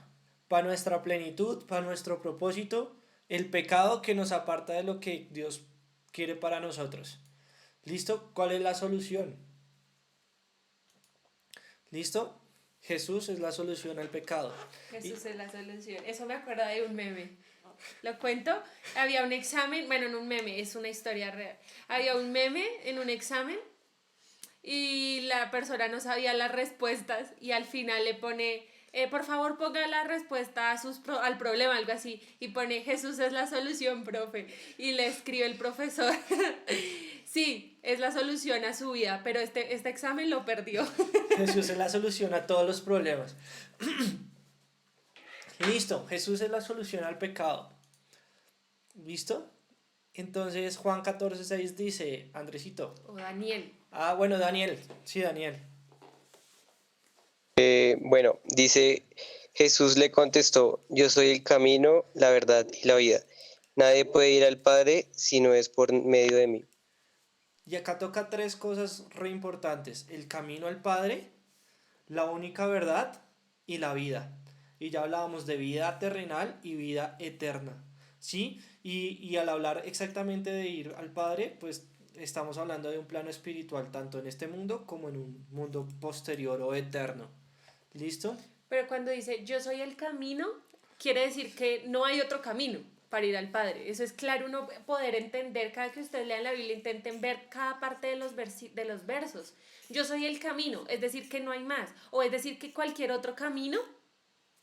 Para nuestra plenitud, para nuestro propósito, el pecado que nos aparta de lo que Dios quiere para nosotros. ¿Listo? ¿Cuál es la solución? ¿Listo? Jesús es la solución al pecado. Jesús es la solución. Eso me acuerda de un meme. ¿Lo cuento? Había un examen, bueno, no un meme, es una historia real. Había un meme en un examen y la persona no sabía las respuestas y al final le pone, por favor ponga la respuesta al problema, algo así, y pone, Jesús es la solución, profe. Y le escribe el profesor, sí, es la solución a su vida, pero este examen lo perdió. Jesús es la solución a todos los problemas. Listo, Jesús es la solución al pecado. ¿Listo? Entonces Juan 14:6 dice, Andresito. O Daniel. Ah, bueno, Daniel. Sí, Daniel. Bueno, dice, Jesús le contestó, yo soy el camino, la verdad y la vida. Nadie puede ir al Padre si no es por medio de mí. Y acá toca 3 cosas re importantes. El camino al Padre, la única verdad y la vida. Y ya hablábamos de vida terrenal y vida eterna. ¿Sí? Y al hablar exactamente de ir al Padre, pues estamos hablando de un plano espiritual, tanto en este mundo como en un mundo posterior o eterno. ¿Listo? Pero cuando dice yo soy el camino, quiere decir que no hay otro camino para ir al Padre. Eso es claro, uno poder entender, cada que ustedes lean la Biblia, intenten ver cada parte de los versos. Yo soy el camino, es decir que no hay más. O es decir que cualquier otro camino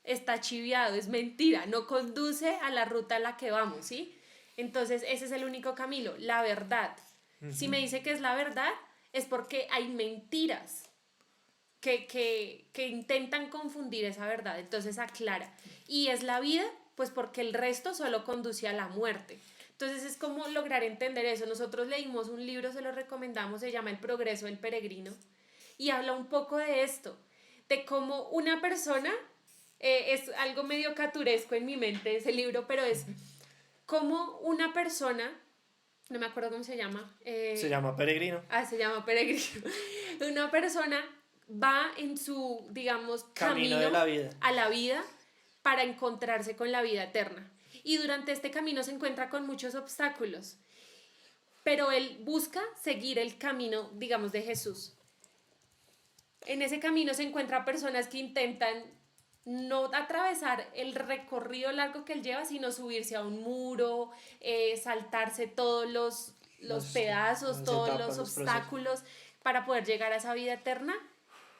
está chiviado, es mentira, no conduce a la ruta a la que vamos, ¿sí? Entonces ese es el único camino, la verdad. Si me dice que es la verdad, es porque hay mentiras que intentan confundir esa verdad, entonces aclara. Y es la vida pues porque el resto solo conduce a la muerte. Entonces es como lograr entender eso. Nosotros leímos un libro, se lo recomendamos, se llama El progreso del peregrino, y habla un poco de esto, de cómo una persona, es algo medio caturesco en mi mente ese libro, pero es como una persona, no me acuerdo cómo se llama. Se llama peregrino. Se llama peregrino. Una persona va en su, digamos, camino de la vida. a la vida para encontrarse con la vida eterna. Y durante este camino se encuentra con muchos obstáculos, pero él busca seguir el camino, digamos, de Jesús. En ese camino se encuentra personas que intentan no atravesar el recorrido largo que él lleva, sino subirse a un muro, saltarse todos los pedazos, todos etapas, los obstáculos para poder llegar a esa vida eterna.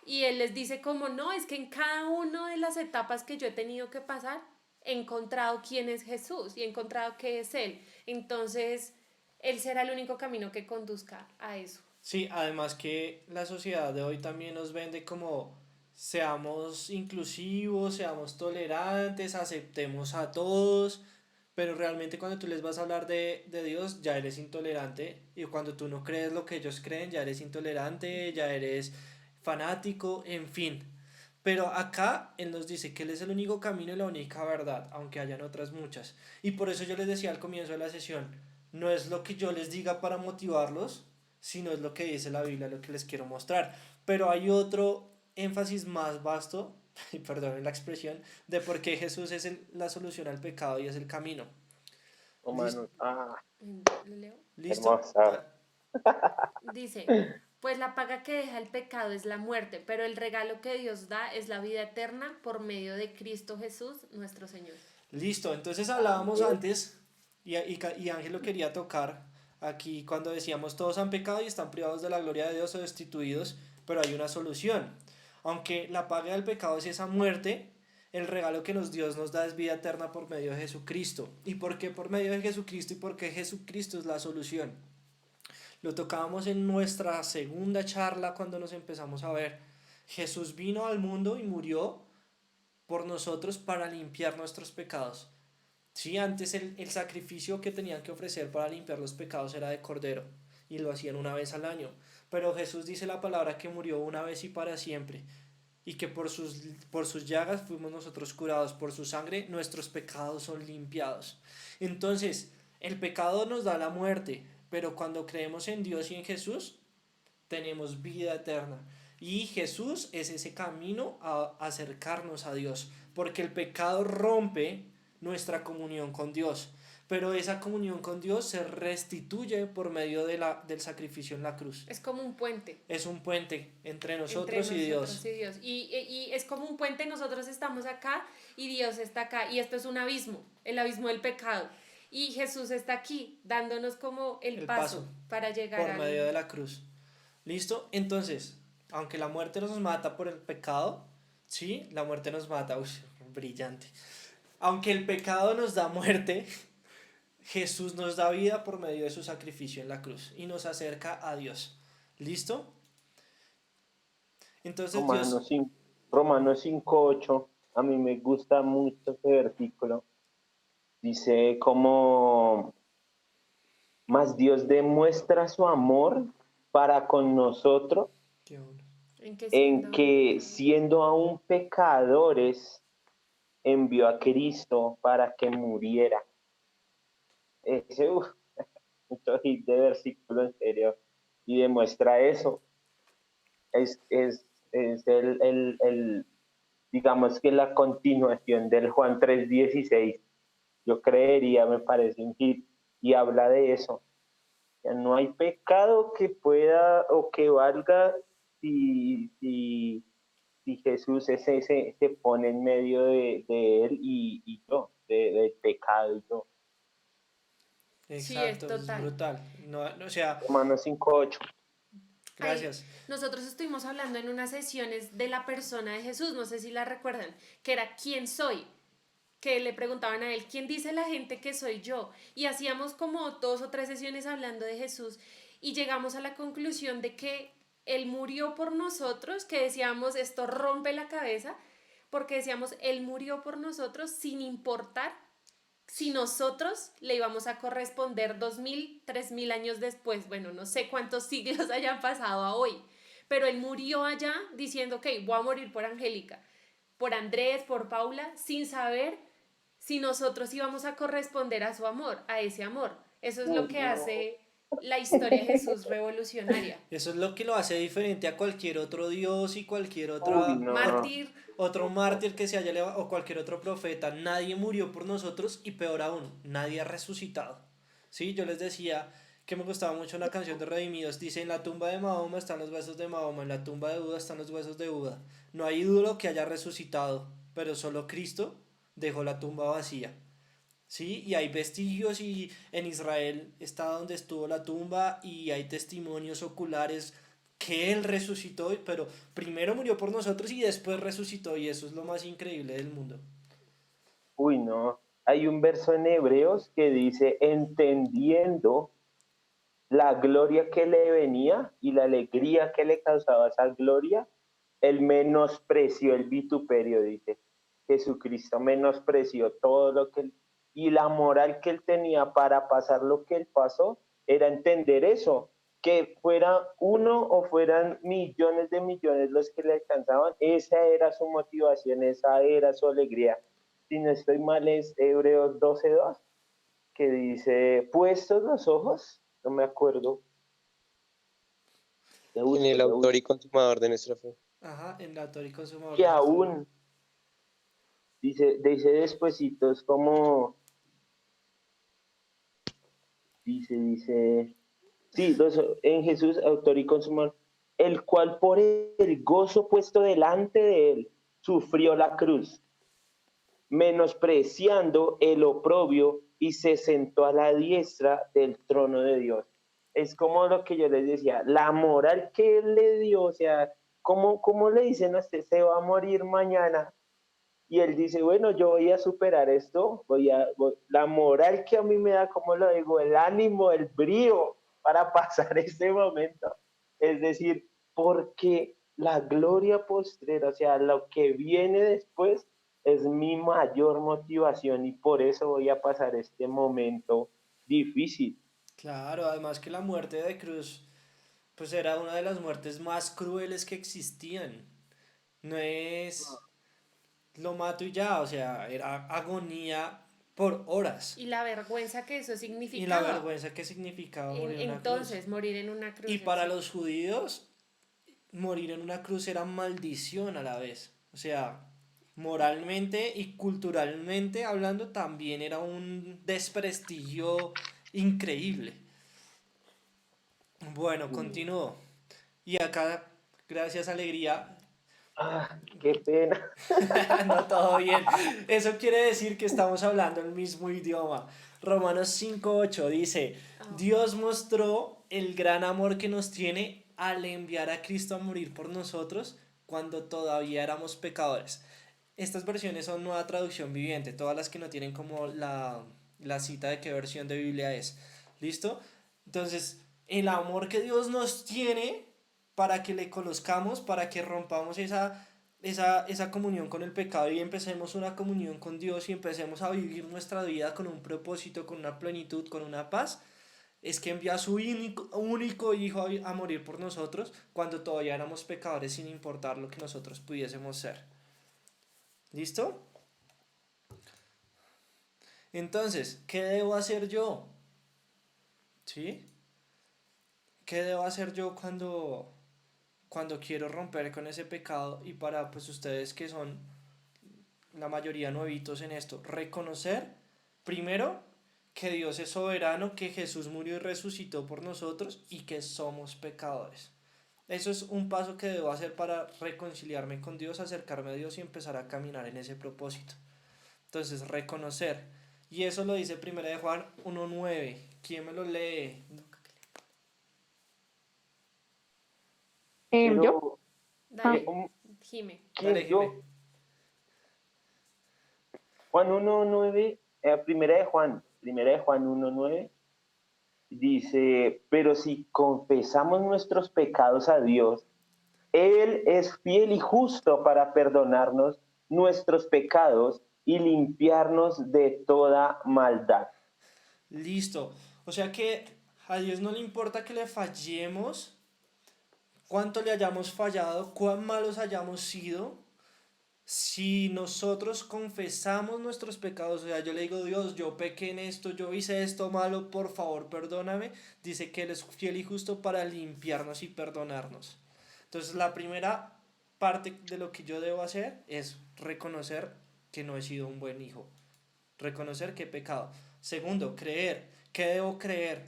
Y él les dice como, no, es que en cada una de las etapas que yo he tenido que pasar, he encontrado quién es Jesús y he encontrado qué es Él. Entonces, Él será el único camino que conduzca a eso. Sí, además que la sociedad de hoy también nos vende como seamos inclusivos, seamos tolerantes, aceptemos a todos, pero realmente cuando tú les vas a hablar de Dios ya eres intolerante, y cuando tú no crees lo que ellos creen ya eres intolerante, ya eres fanático, en fin. Pero acá Él nos dice que Él es el único camino y la única verdad, aunque hayan otras muchas. Y por eso yo les decía al comienzo de la sesión, no es lo que yo les diga para motivarlos, sino es lo que dice la Biblia, lo que les quiero mostrar. Pero hay otro énfasis más vasto, y perdonen la expresión, de por qué Jesús es la solución al pecado y es el camino. Romanos. ¿Lo leo? ¿Listo? Hermosa. Dice, pues la paga que deja el pecado es la muerte, pero el regalo que Dios da es la vida eterna por medio de Cristo Jesús, nuestro Señor. Listo, entonces hablábamos antes, y Ángel lo quería tocar aquí cuando decíamos todos han pecado y están privados de la gloria de Dios o destituidos, pero hay una solución. Aunque la paga del pecado es esa muerte, el regalo que Dios nos da es vida eterna por medio de Jesucristo. ¿Y por qué por medio de Jesucristo? Y porque Jesucristo es la solución. Lo tocábamos en nuestra segunda charla cuando nos empezamos a ver. Jesús vino al mundo y murió por nosotros para limpiar nuestros pecados. Sí, antes el sacrificio que tenían que ofrecer para limpiar los pecados era de cordero, y lo hacían una vez al año. Pero Jesús dice la palabra que murió una vez y para siempre, y que por sus llagas fuimos nosotros curados, por su sangre nuestros pecados son limpiados. Entonces, el pecado nos da la muerte, pero cuando creemos en Dios y en Jesús, tenemos vida eterna. Y Jesús es ese camino a acercarnos a Dios, porque el pecado rompe nuestra comunión con Dios, pero esa comunión con Dios se restituye por medio del sacrificio en la cruz. Es como un puente. Es un puente entre nosotros y Dios. Y es como un puente, nosotros estamos acá y Dios está acá, y esto es un abismo, el abismo del pecado. Y Jesús está aquí, dándonos como el paso para llegar por medio de la cruz. ¿Listo? Entonces, aunque la muerte nos mata por el pecado, sí, la muerte nos mata, brillante. Aunque el pecado nos da muerte, Jesús nos da vida por medio de su sacrificio en la cruz y nos acerca a Dios. ¿Listo? Entonces Romanos 5:8, a mí me gusta mucho ese versículo. Dice como, mas Dios demuestra su amor para con nosotros en que siendo aún pecadores envió a Cristo para que muriera. Ese mucho hit de versículo, en serio, y demuestra eso. Es el digamos que la continuación del Juan 3:16. Yo creería, me parece un hit, y habla de eso. Ya no hay pecado que pueda o que valga si Jesús se pone en medio de él y yo, del pecado y yo. Exacto, sí, es brutal. O sea, Romanos 5:8. Gracias. Nosotros estuvimos hablando en unas sesiones de la persona de Jesús, no sé si la recuerdan, que era ¿quién soy? Que le preguntaban a él, ¿quién dice la gente que soy yo? Y hacíamos como 2 o 3 sesiones hablando de Jesús y llegamos a la conclusión de que Él murió por nosotros, que decíamos, esto rompe la cabeza, porque decíamos, Él murió por nosotros sin importar si nosotros le íbamos a corresponder 2000, 3000 años después, bueno, no sé cuántos siglos hayan pasado a hoy, pero él murió allá diciendo, ok, voy a morir por Angélica, por Andrés, por Paula, sin saber si nosotros íbamos a corresponder a su amor, a ese amor. Eso es lo que hace la historia de Jesús revolucionaria. Eso es lo que lo hace diferente a cualquier otro dios y cualquier Mártir. otro mártir que se haya levantado, o cualquier otro profeta. Nadie murió por nosotros y peor aún, nadie ha resucitado. ¿Sí? Yo les decía que me gustaba mucho la canción de Redimidos. Dice, en la tumba de Mahoma están los huesos de Mahoma, en la tumba de Buda están los huesos de Buda. No hay ídolo que haya resucitado, pero solo Cristo dejó la tumba vacía. ¿Sí? Y hay vestigios y en Israel está donde estuvo la tumba y hay testimonios oculares que Él resucitó, pero primero murió por nosotros y después resucitó, y eso es lo más increíble del mundo. Uy, no. Hay un verso en Hebreos que dice, entendiendo la gloria que le venía y la alegría que le causaba esa gloria, él menospreció el vituperio, dice. Jesucristo menospreció todo lo que él, y la moral que él tenía para pasar lo que él pasó, era entender eso, que fuera uno o fueran millones de millones los que le alcanzaban, esa era su motivación, esa era su alegría. Si no estoy mal, es Hebreos 12:2, que dice, puestos los ojos, no me acuerdo. En el autor y consumador de nuestra fe. Ajá, en el autor y consumador. Que aún, dice despuesito, es como, dice, sí, en Jesús, autor y consumador, el cual por el gozo puesto delante de él, sufrió la cruz, menospreciando el oprobio y se sentó a la diestra del trono de Dios. Es como lo que yo les decía, la moral que él le dio, o sea, ¿cómo le dicen a usted, se va a morir mañana? Y él dice, bueno, yo voy a superar esto, la moral que a mí me da, como lo digo, el ánimo, el brío para pasar este momento. Es decir, porque la gloria postrera, o sea, lo que viene después, es mi mayor motivación y por eso voy a pasar este momento difícil. Claro, además que la muerte de cruz, pues era una de las muertes más crueles que existían. No es lo mato y ya, o sea, era agonía por horas. Y la vergüenza que eso significaba. Y la vergüenza que significaba morir en una cruz. Entonces, morir en una cruz. Y para los judíos, morir en una cruz era maldición a la vez. O sea, moralmente y culturalmente hablando, también era un desprestigio increíble. Bueno, continúo. Y acá, gracias Alegría. Qué pena. No, todo bien. Eso quiere decir que estamos hablando el mismo idioma. Romanos 5:8 dice, Dios mostró el gran amor que nos tiene al enviar a Cristo a morir por nosotros cuando todavía éramos pecadores. Estas versiones son Nueva Traducción Viviente, todas las que no tienen como la cita de qué versión de Biblia es. ¿Listo? Entonces, el amor que Dios nos tiene para que le conozcamos, para que rompamos esa comunión con el pecado y empecemos una comunión con Dios y empecemos a vivir nuestra vida con un propósito, con una plenitud, con una paz, es que envía a su único hijo a morir por nosotros cuando todavía éramos pecadores sin importar lo que nosotros pudiésemos ser. ¿Listo? Entonces, ¿qué debo hacer yo? ¿Sí? ¿Qué debo hacer yo cuando quiero romper con ese pecado? Y para pues ustedes que son la mayoría nuevitos en esto, reconocer primero que Dios es soberano, que Jesús murió y resucitó por nosotros y que somos pecadores. Eso es un paso que debo hacer para reconciliarme con Dios, acercarme a Dios y empezar a caminar en ese propósito. Entonces, reconocer. Y eso lo dice 1 de Juan 1:9. ¿Quién me lo lee? ¿Yo? Dale, Jime. Dale, Jime. Juan 1:9, primera de Juan 1:9, dice, pero si confesamos nuestros pecados a Dios, Él es fiel y justo para perdonarnos nuestros pecados y limpiarnos de toda maldad. Listo. O sea que a Dios no le importa que le fallemos, cuánto le hayamos fallado, cuán malos hayamos sido. Si nosotros confesamos nuestros pecados, o sea, yo le digo, Dios, yo pequé en esto, yo hice esto malo, por favor, perdóname, dice que Él es fiel y justo para limpiarnos y perdonarnos. Entonces, la primera parte de lo que yo debo hacer es reconocer que no he sido un buen hijo, reconocer que he pecado. Segundo, creer. ¿Qué debo creer?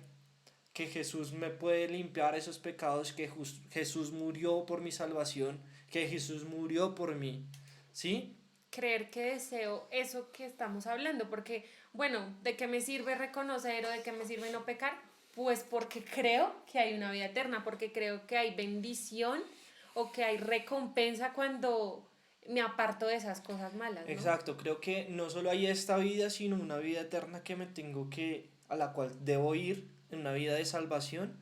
Que Jesús me puede limpiar esos pecados, que Jesús murió por mi salvación, que Jesús murió por mí. ¿Sí? Creer que deseo eso que estamos hablando, porque, bueno, ¿de qué me sirve reconocer o de qué me sirve no pecar? Pues porque creo que hay una vida eterna, porque creo que hay bendición o que hay recompensa cuando me aparto de esas cosas malas, ¿no? Exacto, creo que no solo hay esta vida, sino una vida eterna a la cual debo ir, en una vida de salvación,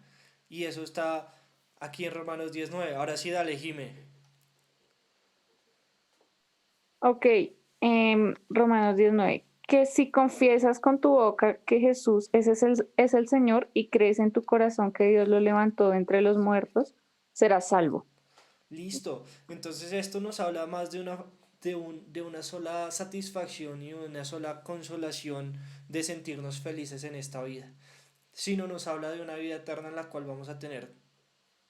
y eso está aquí en Romanos 19. Ahora sí, dale, Jime. Ok, Romanos 19. Que si confiesas con tu boca que Jesús es el Señor y crees en tu corazón que Dios lo levantó de entre los muertos, serás salvo. Listo. Entonces esto nos habla más de una sola satisfacción y una sola consolación de sentirnos felices en esta vida, sino nos habla de una vida eterna en la cual vamos a tener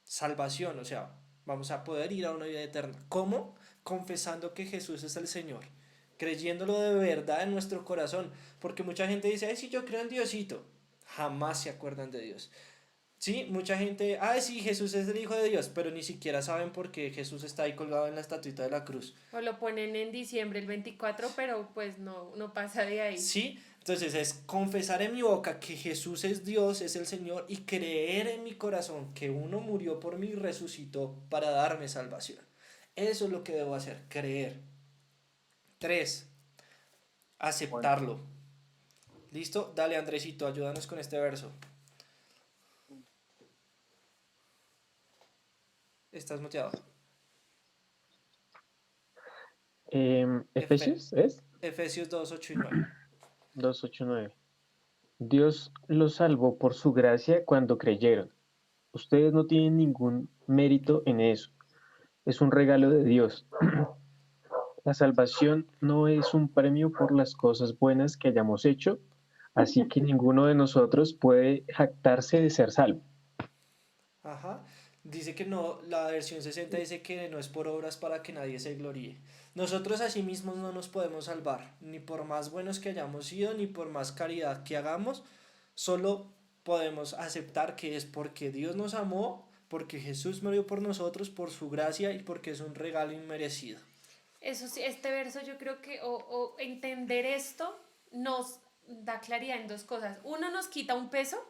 salvación, o sea, vamos a poder ir a una vida eterna. ¿Cómo? Confesando que Jesús es el Señor, creyéndolo de verdad en nuestro corazón, porque mucha gente dice, ay, sí, yo creo en Diosito, jamás se acuerdan de Dios. Sí, mucha gente, ay, sí, Jesús es el Hijo de Dios, pero ni siquiera saben por qué Jesús está ahí colgado en la estatuita de la cruz. O lo ponen en diciembre el 24, pero pues no pasa de ahí. Sí, entonces es confesar en mi boca que Jesús es Dios, es el Señor, y creer en mi corazón que uno murió por mí y resucitó para darme salvación. Eso es lo que debo hacer, creer. 3, aceptarlo. ¿Listo? Dale, Andresito, ayúdanos con este verso. Estás muteado. Efesios es Efesios 2, 8 y 9. 2:8-9. Dios los salvó por su gracia cuando creyeron. Ustedes no tienen ningún mérito en eso. Es un regalo de Dios. La salvación no es un premio por las cosas buenas que hayamos hecho, así que ninguno de nosotros puede jactarse de ser salvo. Ajá. Dice que no, la versión 60 dice que no es por obras para que nadie se gloríe. Nosotros a sí mismos no nos podemos salvar, ni por más buenos que hayamos sido, ni por más caridad que hagamos, solo podemos aceptar que es porque Dios nos amó, porque Jesús murió por nosotros, por su gracia y porque es un regalo inmerecido. Eso sí, este verso yo creo que, o entender esto nos da claridad en dos cosas. Uno, nos quita un peso.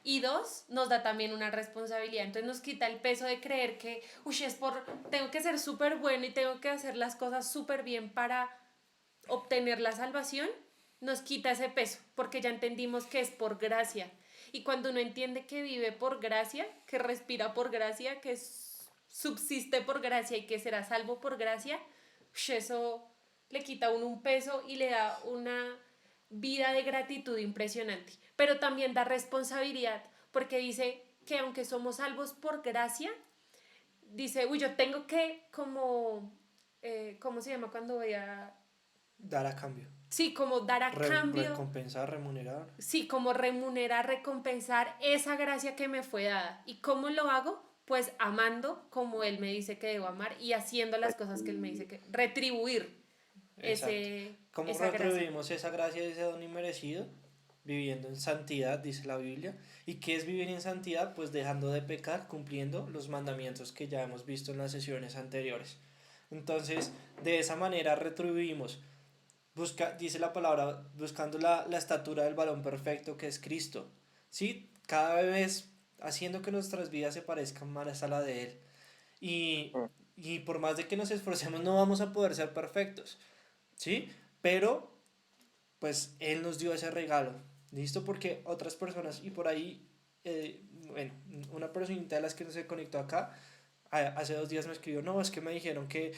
Y dos, nos da también una responsabilidad. Entonces nos quita el peso de creer que, tengo que ser súper bueno y tengo que hacer las cosas súper bien para obtener la salvación. Nos quita ese peso, porque ya entendimos que es por gracia. Y cuando uno entiende que vive por gracia, que respira por gracia, que subsiste por gracia y que será salvo por gracia, eso le quita a uno un peso y le da una vida de gratitud impresionante, pero también da responsabilidad, porque dice que aunque somos salvos por gracia, dice, yo tengo que ¿cómo se llama cuando voy a...? Dar a cambio. Sí, como dar a cambio. Recompensar, remunerar. Sí, como remunerar, recompensar esa gracia que me fue dada. ¿Y cómo lo hago? Pues amando como Él me dice que debo amar y haciendo las cosas que Él me dice que... Retribuir. ¿Cómo retribuimos esa gracia y ese don inmerecido? Viviendo en santidad, dice la Biblia. ¿Y qué es vivir en santidad? Pues dejando de pecar, cumpliendo los mandamientos que ya hemos visto en las sesiones anteriores. Entonces, de esa manera retribuimos. Dice la palabra, buscando la estatura del varón perfecto que es Cristo. ¿Sí? Cada vez haciendo que nuestras vidas se parezcan más a la de Él. Y por más de que nos esforcemos, no vamos a poder ser perfectos. ¿Sí? Pero, pues, Él nos dio ese regalo. ¿Listo? Porque otras personas, y por ahí, una personita de las que no se conectó acá, hace 2 días me escribió, no, es que me dijeron que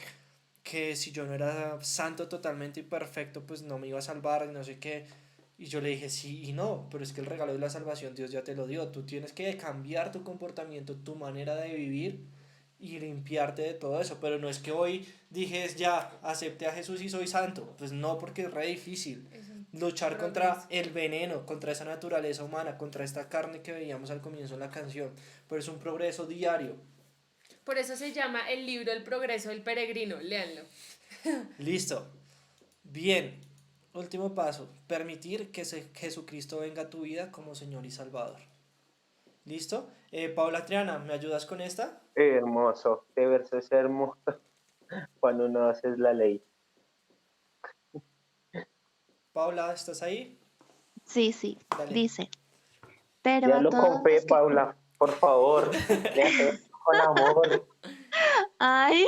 que si yo no era santo totalmente y perfecto, pues no me iba a salvar y no sé qué. Y yo le dije sí y no, pero es que el regalo de la salvación Dios ya te lo dio. Tú tienes que cambiar tu comportamiento, tu manera de vivir y limpiarte de todo eso. Pero no es que hoy dije ya, acepté a Jesús y soy santo. Pues no, porque es re difícil luchar contra el veneno, contra esa naturaleza humana, contra esta carne que veíamos al comienzo de la canción. Pero es un progreso diario. Por eso se llama el libro El progreso del peregrino, léanlo. Listo. Bien. Último paso, permitir que Jesucristo venga a tu vida como Señor y Salvador. ¿Listo? Paula Triana, ¿me ayudas con esta? Hermoso, este verso es hermoso cuando uno hace la ley. Paula, ¿estás ahí? Sí, sí, Dale. dice, pero Ya a lo todos compré, los que... Paula, por favor, déjame con amor. Ay,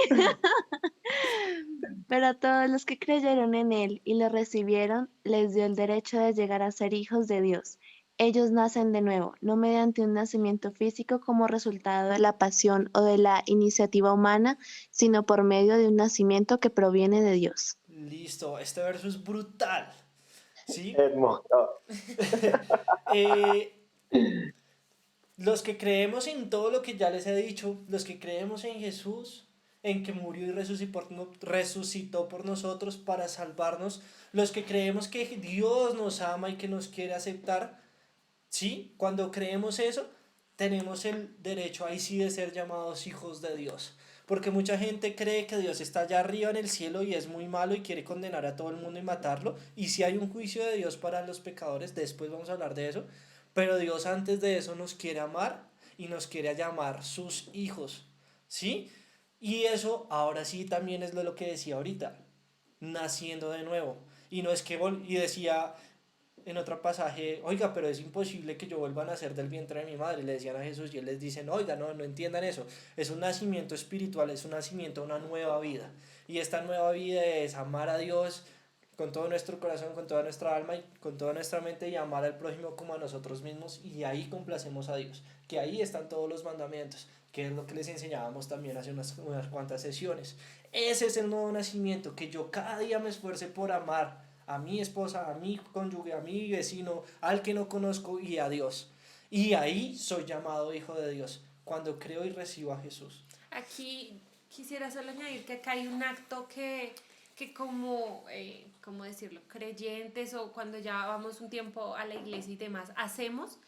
pero a todos los que creyeron en Él y lo recibieron, les dio el derecho de llegar a ser hijos de Dios. Ellos nacen de nuevo, no mediante un nacimiento físico como resultado de la pasión o de la iniciativa humana, sino por medio de un nacimiento que proviene de Dios. Listo, este verso es brutal. ¿Sí? Hermoso. Eh, los que creemos en todo lo que ya les he dicho, los que creemos en Jesús, en que murió y resucitó por nosotros para salvarnos, los que creemos que Dios nos ama y que nos quiere aceptar, ¿sí? Cuando creemos eso, tenemos el derecho ahí sí de ser llamados hijos de Dios. Porque mucha gente cree que Dios está allá arriba en el cielo y es muy malo y quiere condenar a todo el mundo y matarlo. Y si hay un juicio de Dios para los pecadores, después vamos a hablar de eso. Pero Dios antes de eso nos quiere amar y nos quiere llamar sus hijos. ¿Sí? Y eso ahora sí también es lo que decía ahorita. Naciendo de nuevo. Y no es que y decía en otro pasaje, oiga, pero es imposible que yo vuelva a nacer del vientre de mi madre, le decían a Jesús y él les dicen, oiga, no entiendan eso, es un nacimiento espiritual, es un nacimiento a una nueva vida, y esta nueva vida es amar a Dios con todo nuestro corazón, con toda nuestra alma y con toda nuestra mente y amar al prójimo como a nosotros mismos, y ahí complacemos a Dios, que ahí están todos los mandamientos, que es lo que les enseñábamos también hace unas cuantas sesiones. Ese es el nuevo nacimiento, que yo cada día me esfuerce por amar a mi esposa, a mi cónyuge, a mi vecino, al que no conozco y a Dios. Y ahí soy llamado hijo de Dios, cuando creo y recibo a Jesús. Aquí quisiera solo añadir que acá hay un acto que como, ¿cómo decirlo? Creyentes o cuando ya vamos un tiempo a la iglesia y demás, hacemos,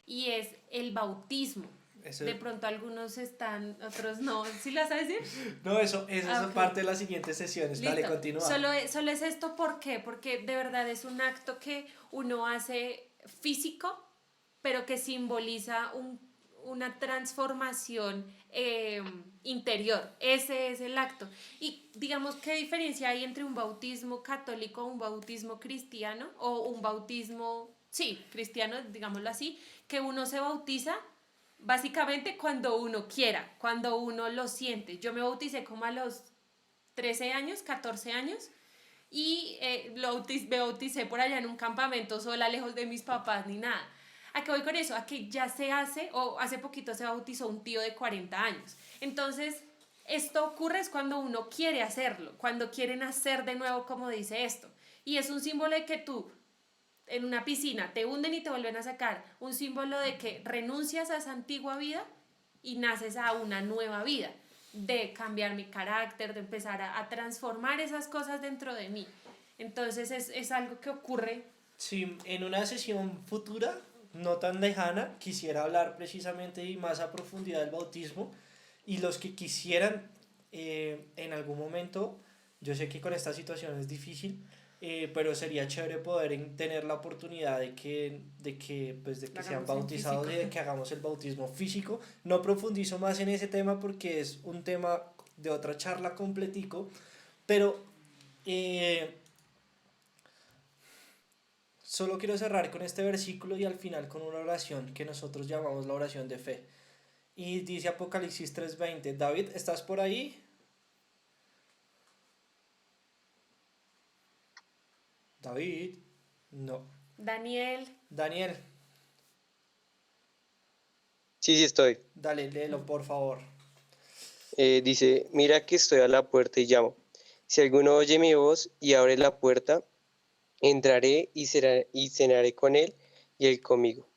y es el bautismo. De pronto algunos están, otros no. ¿Sí lo vas a decir? No, eso es parte de las siguientes sesiones. Listo. Dale, continúa. Solo es esto, ¿por qué? Porque de verdad es un acto que uno hace físico, pero que simboliza una transformación interior. Ese es el acto. Y digamos, ¿qué diferencia hay entre un bautismo católico o un bautismo cristiano? O un bautismo, sí, cristiano, digámoslo así, que uno se bautiza básicamente cuando uno quiera, cuando uno lo siente. Yo me bauticé como a los 13 años, 14 años, y me bauticé por allá en un campamento sola, lejos de mis papás ni nada. ¿A qué voy con eso? A que ya se hace, o hace poquito se bautizó un tío de 40 años. Entonces, esto ocurre es cuando uno quiere hacerlo, cuando quieren hacer de nuevo, como dice esto. Y es un símbolo de que tú en una piscina te hunden y te vuelven a sacar, un símbolo de que renuncias a esa antigua vida y naces a una nueva vida, de cambiar mi carácter, de empezar a transformar esas cosas dentro de mí. Entonces es algo que ocurre. Sí, en una sesión futura, no tan lejana, quisiera hablar precisamente y más a profundidad del bautismo, y los que quisieran en algún momento, yo sé que con esta situación es difícil, pero sería chévere poder tener la oportunidad de que sean bautizados y de que hagamos el bautismo físico. No profundizo más en ese tema porque es un tema de otra charla completico, pero solo quiero cerrar con este versículo y al final con una oración que nosotros llamamos la oración de fe. Y dice Apocalipsis 3:20. David, ¿estás por ahí? David, no. Daniel. Sí, estoy. Dale, léelo, por favor. Dice, mira que estoy a la puerta y llamo. Si alguno oye mi voz y abre la puerta, entraré y cenaré con él y él conmigo.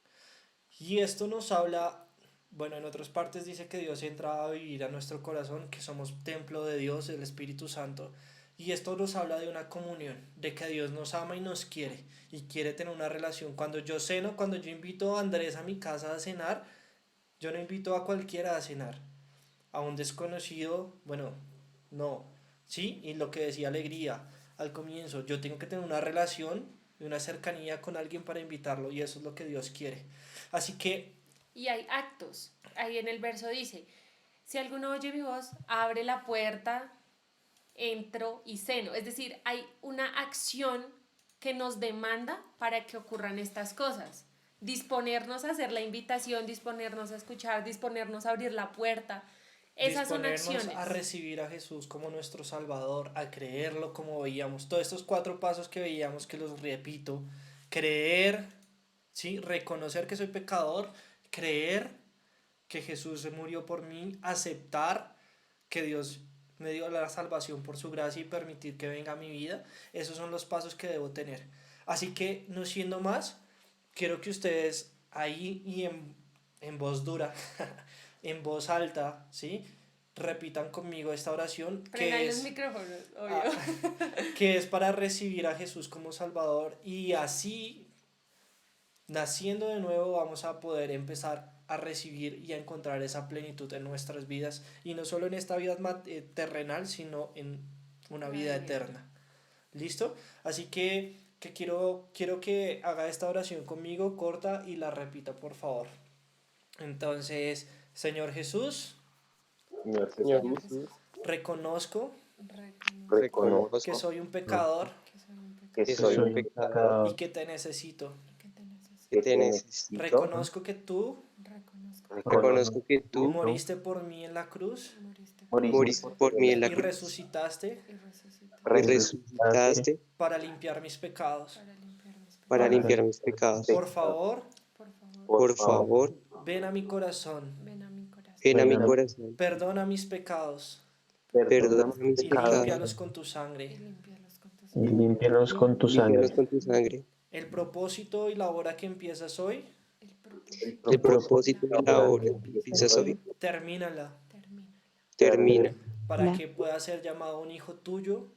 Y esto nos habla, bueno, en otras partes dice que Dios entra a vivir a nuestro corazón, que somos templo de Dios, el Espíritu Santo. Y esto nos habla de una comunión, de que Dios nos ama y nos quiere, y quiere tener una relación. Cuando yo ceno, cuando yo invito a Andrés a mi casa a cenar, yo no invito a cualquiera a cenar, a un desconocido, bueno, no, ¿sí? Y lo que decía Alegría al comienzo, yo tengo que tener una relación y una cercanía con alguien para invitarlo, y eso es lo que Dios quiere. Así que, Y hay actos. Ahí en el verso dice, si alguno oye mi voz, abre la puerta, entro y ceno. Es decir, hay una acción que nos demanda para que ocurran estas cosas. Disponernos a hacer la invitación, disponernos a escuchar, disponernos a abrir la puerta. Esas son disponernos acciones. a recibir a Jesús como nuestro Salvador, a creerlo como veíamos, todos estos 4 pasos que veíamos, que los repito: creer, ¿sí? Reconocer que soy pecador, creer que Jesús murió por mí, aceptar que Dios me dio la salvación por su gracia y permitir que venga a mi vida. Esos son los pasos que debo tener. Así que, no siendo más, quiero que ustedes ahí y en voz dura, en voz alta, ¿sí? Repitan conmigo esta oración Prendan que los es, micrófonos, obvio. que es para recibir a Jesús como Salvador, y así, naciendo de nuevo, vamos a poder empezar a recibir y a encontrar esa plenitud en nuestras vidas, y no solo en esta vida terrenal, sino en una vida eterna. ¿Listo? Así que quiero que haga esta oración conmigo, corta, y la repita, por favor. Entonces, Señor Jesús, Señor Señor Jesús, Jesús, reconozco reconozco que soy un pecador que que soy soy un un pecador y que te necesito. que te necesito. Reconozco que tú Reconozco que tú moriste por mí en la cruz moriste por mí en la y cruz resucitaste y resucitaste para limpiar mis pecados. para limpiar mis pecados. Por favor, Por favor, ven a mi corazón, ven a mi corazón, perdona mis pecados perdona mis y pecados límpialos con tu sangre. Y límpianos con tu límpialos sangre. con tu sangre. El propósito y la obra que empiezas hoy, El propósito de la obra que empiezas hoy, termínala termina para que pueda ser llamado un hijo tuyo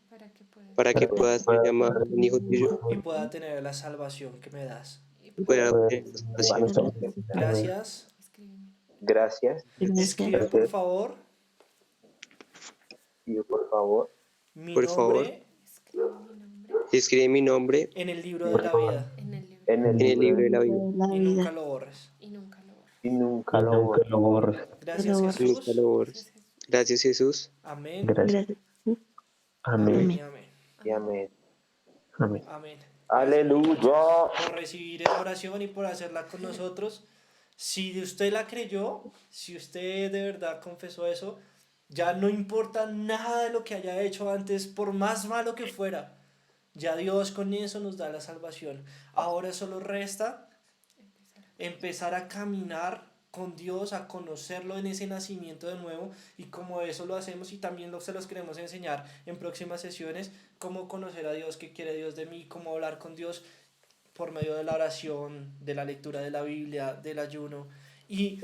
para que puedas ser llamado un hijo tuyo y pueda tener la salvación que me das. y pueda obtener la salvación. Gracias. Gracias. Escribe, por favor, Pido por favor mi Por favor, nombre escribe mi nombre en el libro de la vida en el en el libro de la vida y nunca lo borres. y nunca Y lo nunca lo borres. Gracias, y nunca Jesús. lo borres. Gracias, Jesús. Amén. Gracias. Amén Amén. y amén. y amén. Amén. Amén. Aleluya. Por recibir esa oración y por hacerla con nosotros. Si usted la creyó, si usted de verdad confesó eso, ya no importa nada de lo que haya hecho antes, por más malo que fuera. Ya Dios con eso nos da la salvación. Ahora solo resta empezar a caminar con Dios, a conocerlo en ese nacimiento de nuevo, y como eso lo hacemos y también se los queremos enseñar en próximas sesiones, cómo conocer a Dios, qué quiere Dios de mí, cómo hablar con Dios por medio de la oración, de la lectura de la Biblia, del ayuno. Y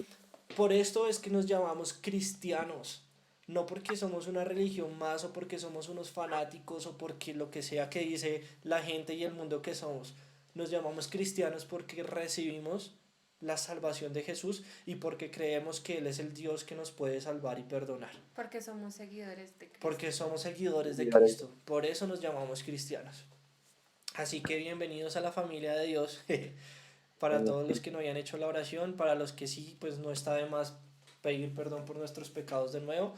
por esto es que nos llamamos cristianos, no porque somos una religión más o porque somos unos fanáticos o porque lo que sea que dice la gente y el mundo que somos. Nos llamamos cristianos porque recibimos la salvación de Jesús y porque creemos que Él es el Dios que nos puede salvar y perdonar. Porque somos seguidores de Cristo. Porque somos seguidores de Cristo. Por eso nos llamamos cristianos. Así que bienvenidos a la familia de Dios. Para todos los que no hayan hecho la oración, para los que sí, pues no está de más pedir perdón por nuestros pecados de nuevo.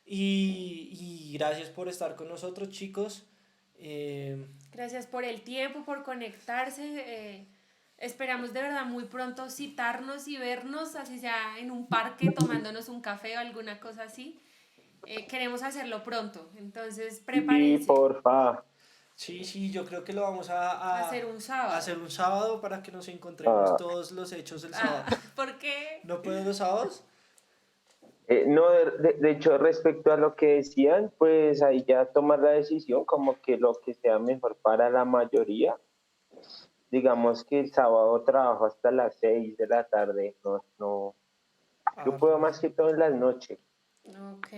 Y gracias por estar con nosotros, chicos. Gracias por el tiempo, por conectarse. Esperamos de verdad muy pronto citarnos y vernos, así sea en un parque tomándonos un café o alguna cosa así. Queremos hacerlo pronto, entonces prepárense. Sí, porfa. Sí, yo creo que lo vamos a hacer un sábado. Hacer un sábado para que nos encontremos todos los hechos del sábado. ¿Por qué? ¿No pueden los sábados? No, de hecho, respecto a lo que decían, pues ahí ya tomar la decisión como que lo que sea mejor para la mayoría. Digamos que el sábado trabajo hasta las 6 de la tarde, no, yo Ah, puedo más que todo en las noches. Ok,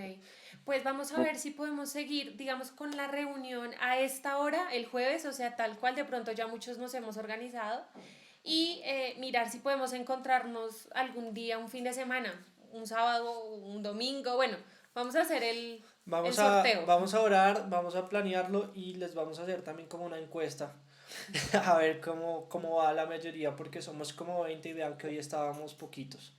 pues vamos a ver si podemos seguir, digamos, con la reunión a esta hora, el jueves, o sea, tal cual, de pronto ya muchos nos hemos organizado y mirar si podemos encontrarnos algún día, un fin de semana, un sábado, un domingo, bueno, vamos a hacer el sorteo. Vamos a orar, vamos a planearlo y les vamos a hacer también como una encuesta. A ver cómo va la mayoría, porque somos como 20 y vean que hoy estábamos poquitos.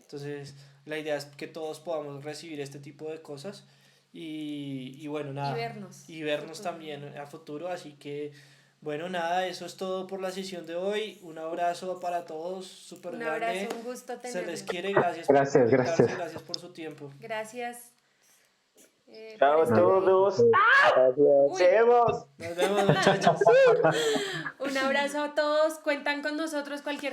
Entonces, la idea es que todos podamos recibir este tipo de cosas y bueno, nada. Y vernos. Y vernos también a futuro. Así que, bueno, nada, eso es todo por la sesión de hoy. Un abrazo para todos, súper Un grande. abrazo, un gusto Se tenerlos. les quiere, gracias Gracias, por conectarse, gracias. gracias por su tiempo. Gracias. Chao a por estar ahí. todos. Uy. ¡Vemos! Nos vemos, muchachos. Un abrazo a todos, cuentan con nosotros cualquier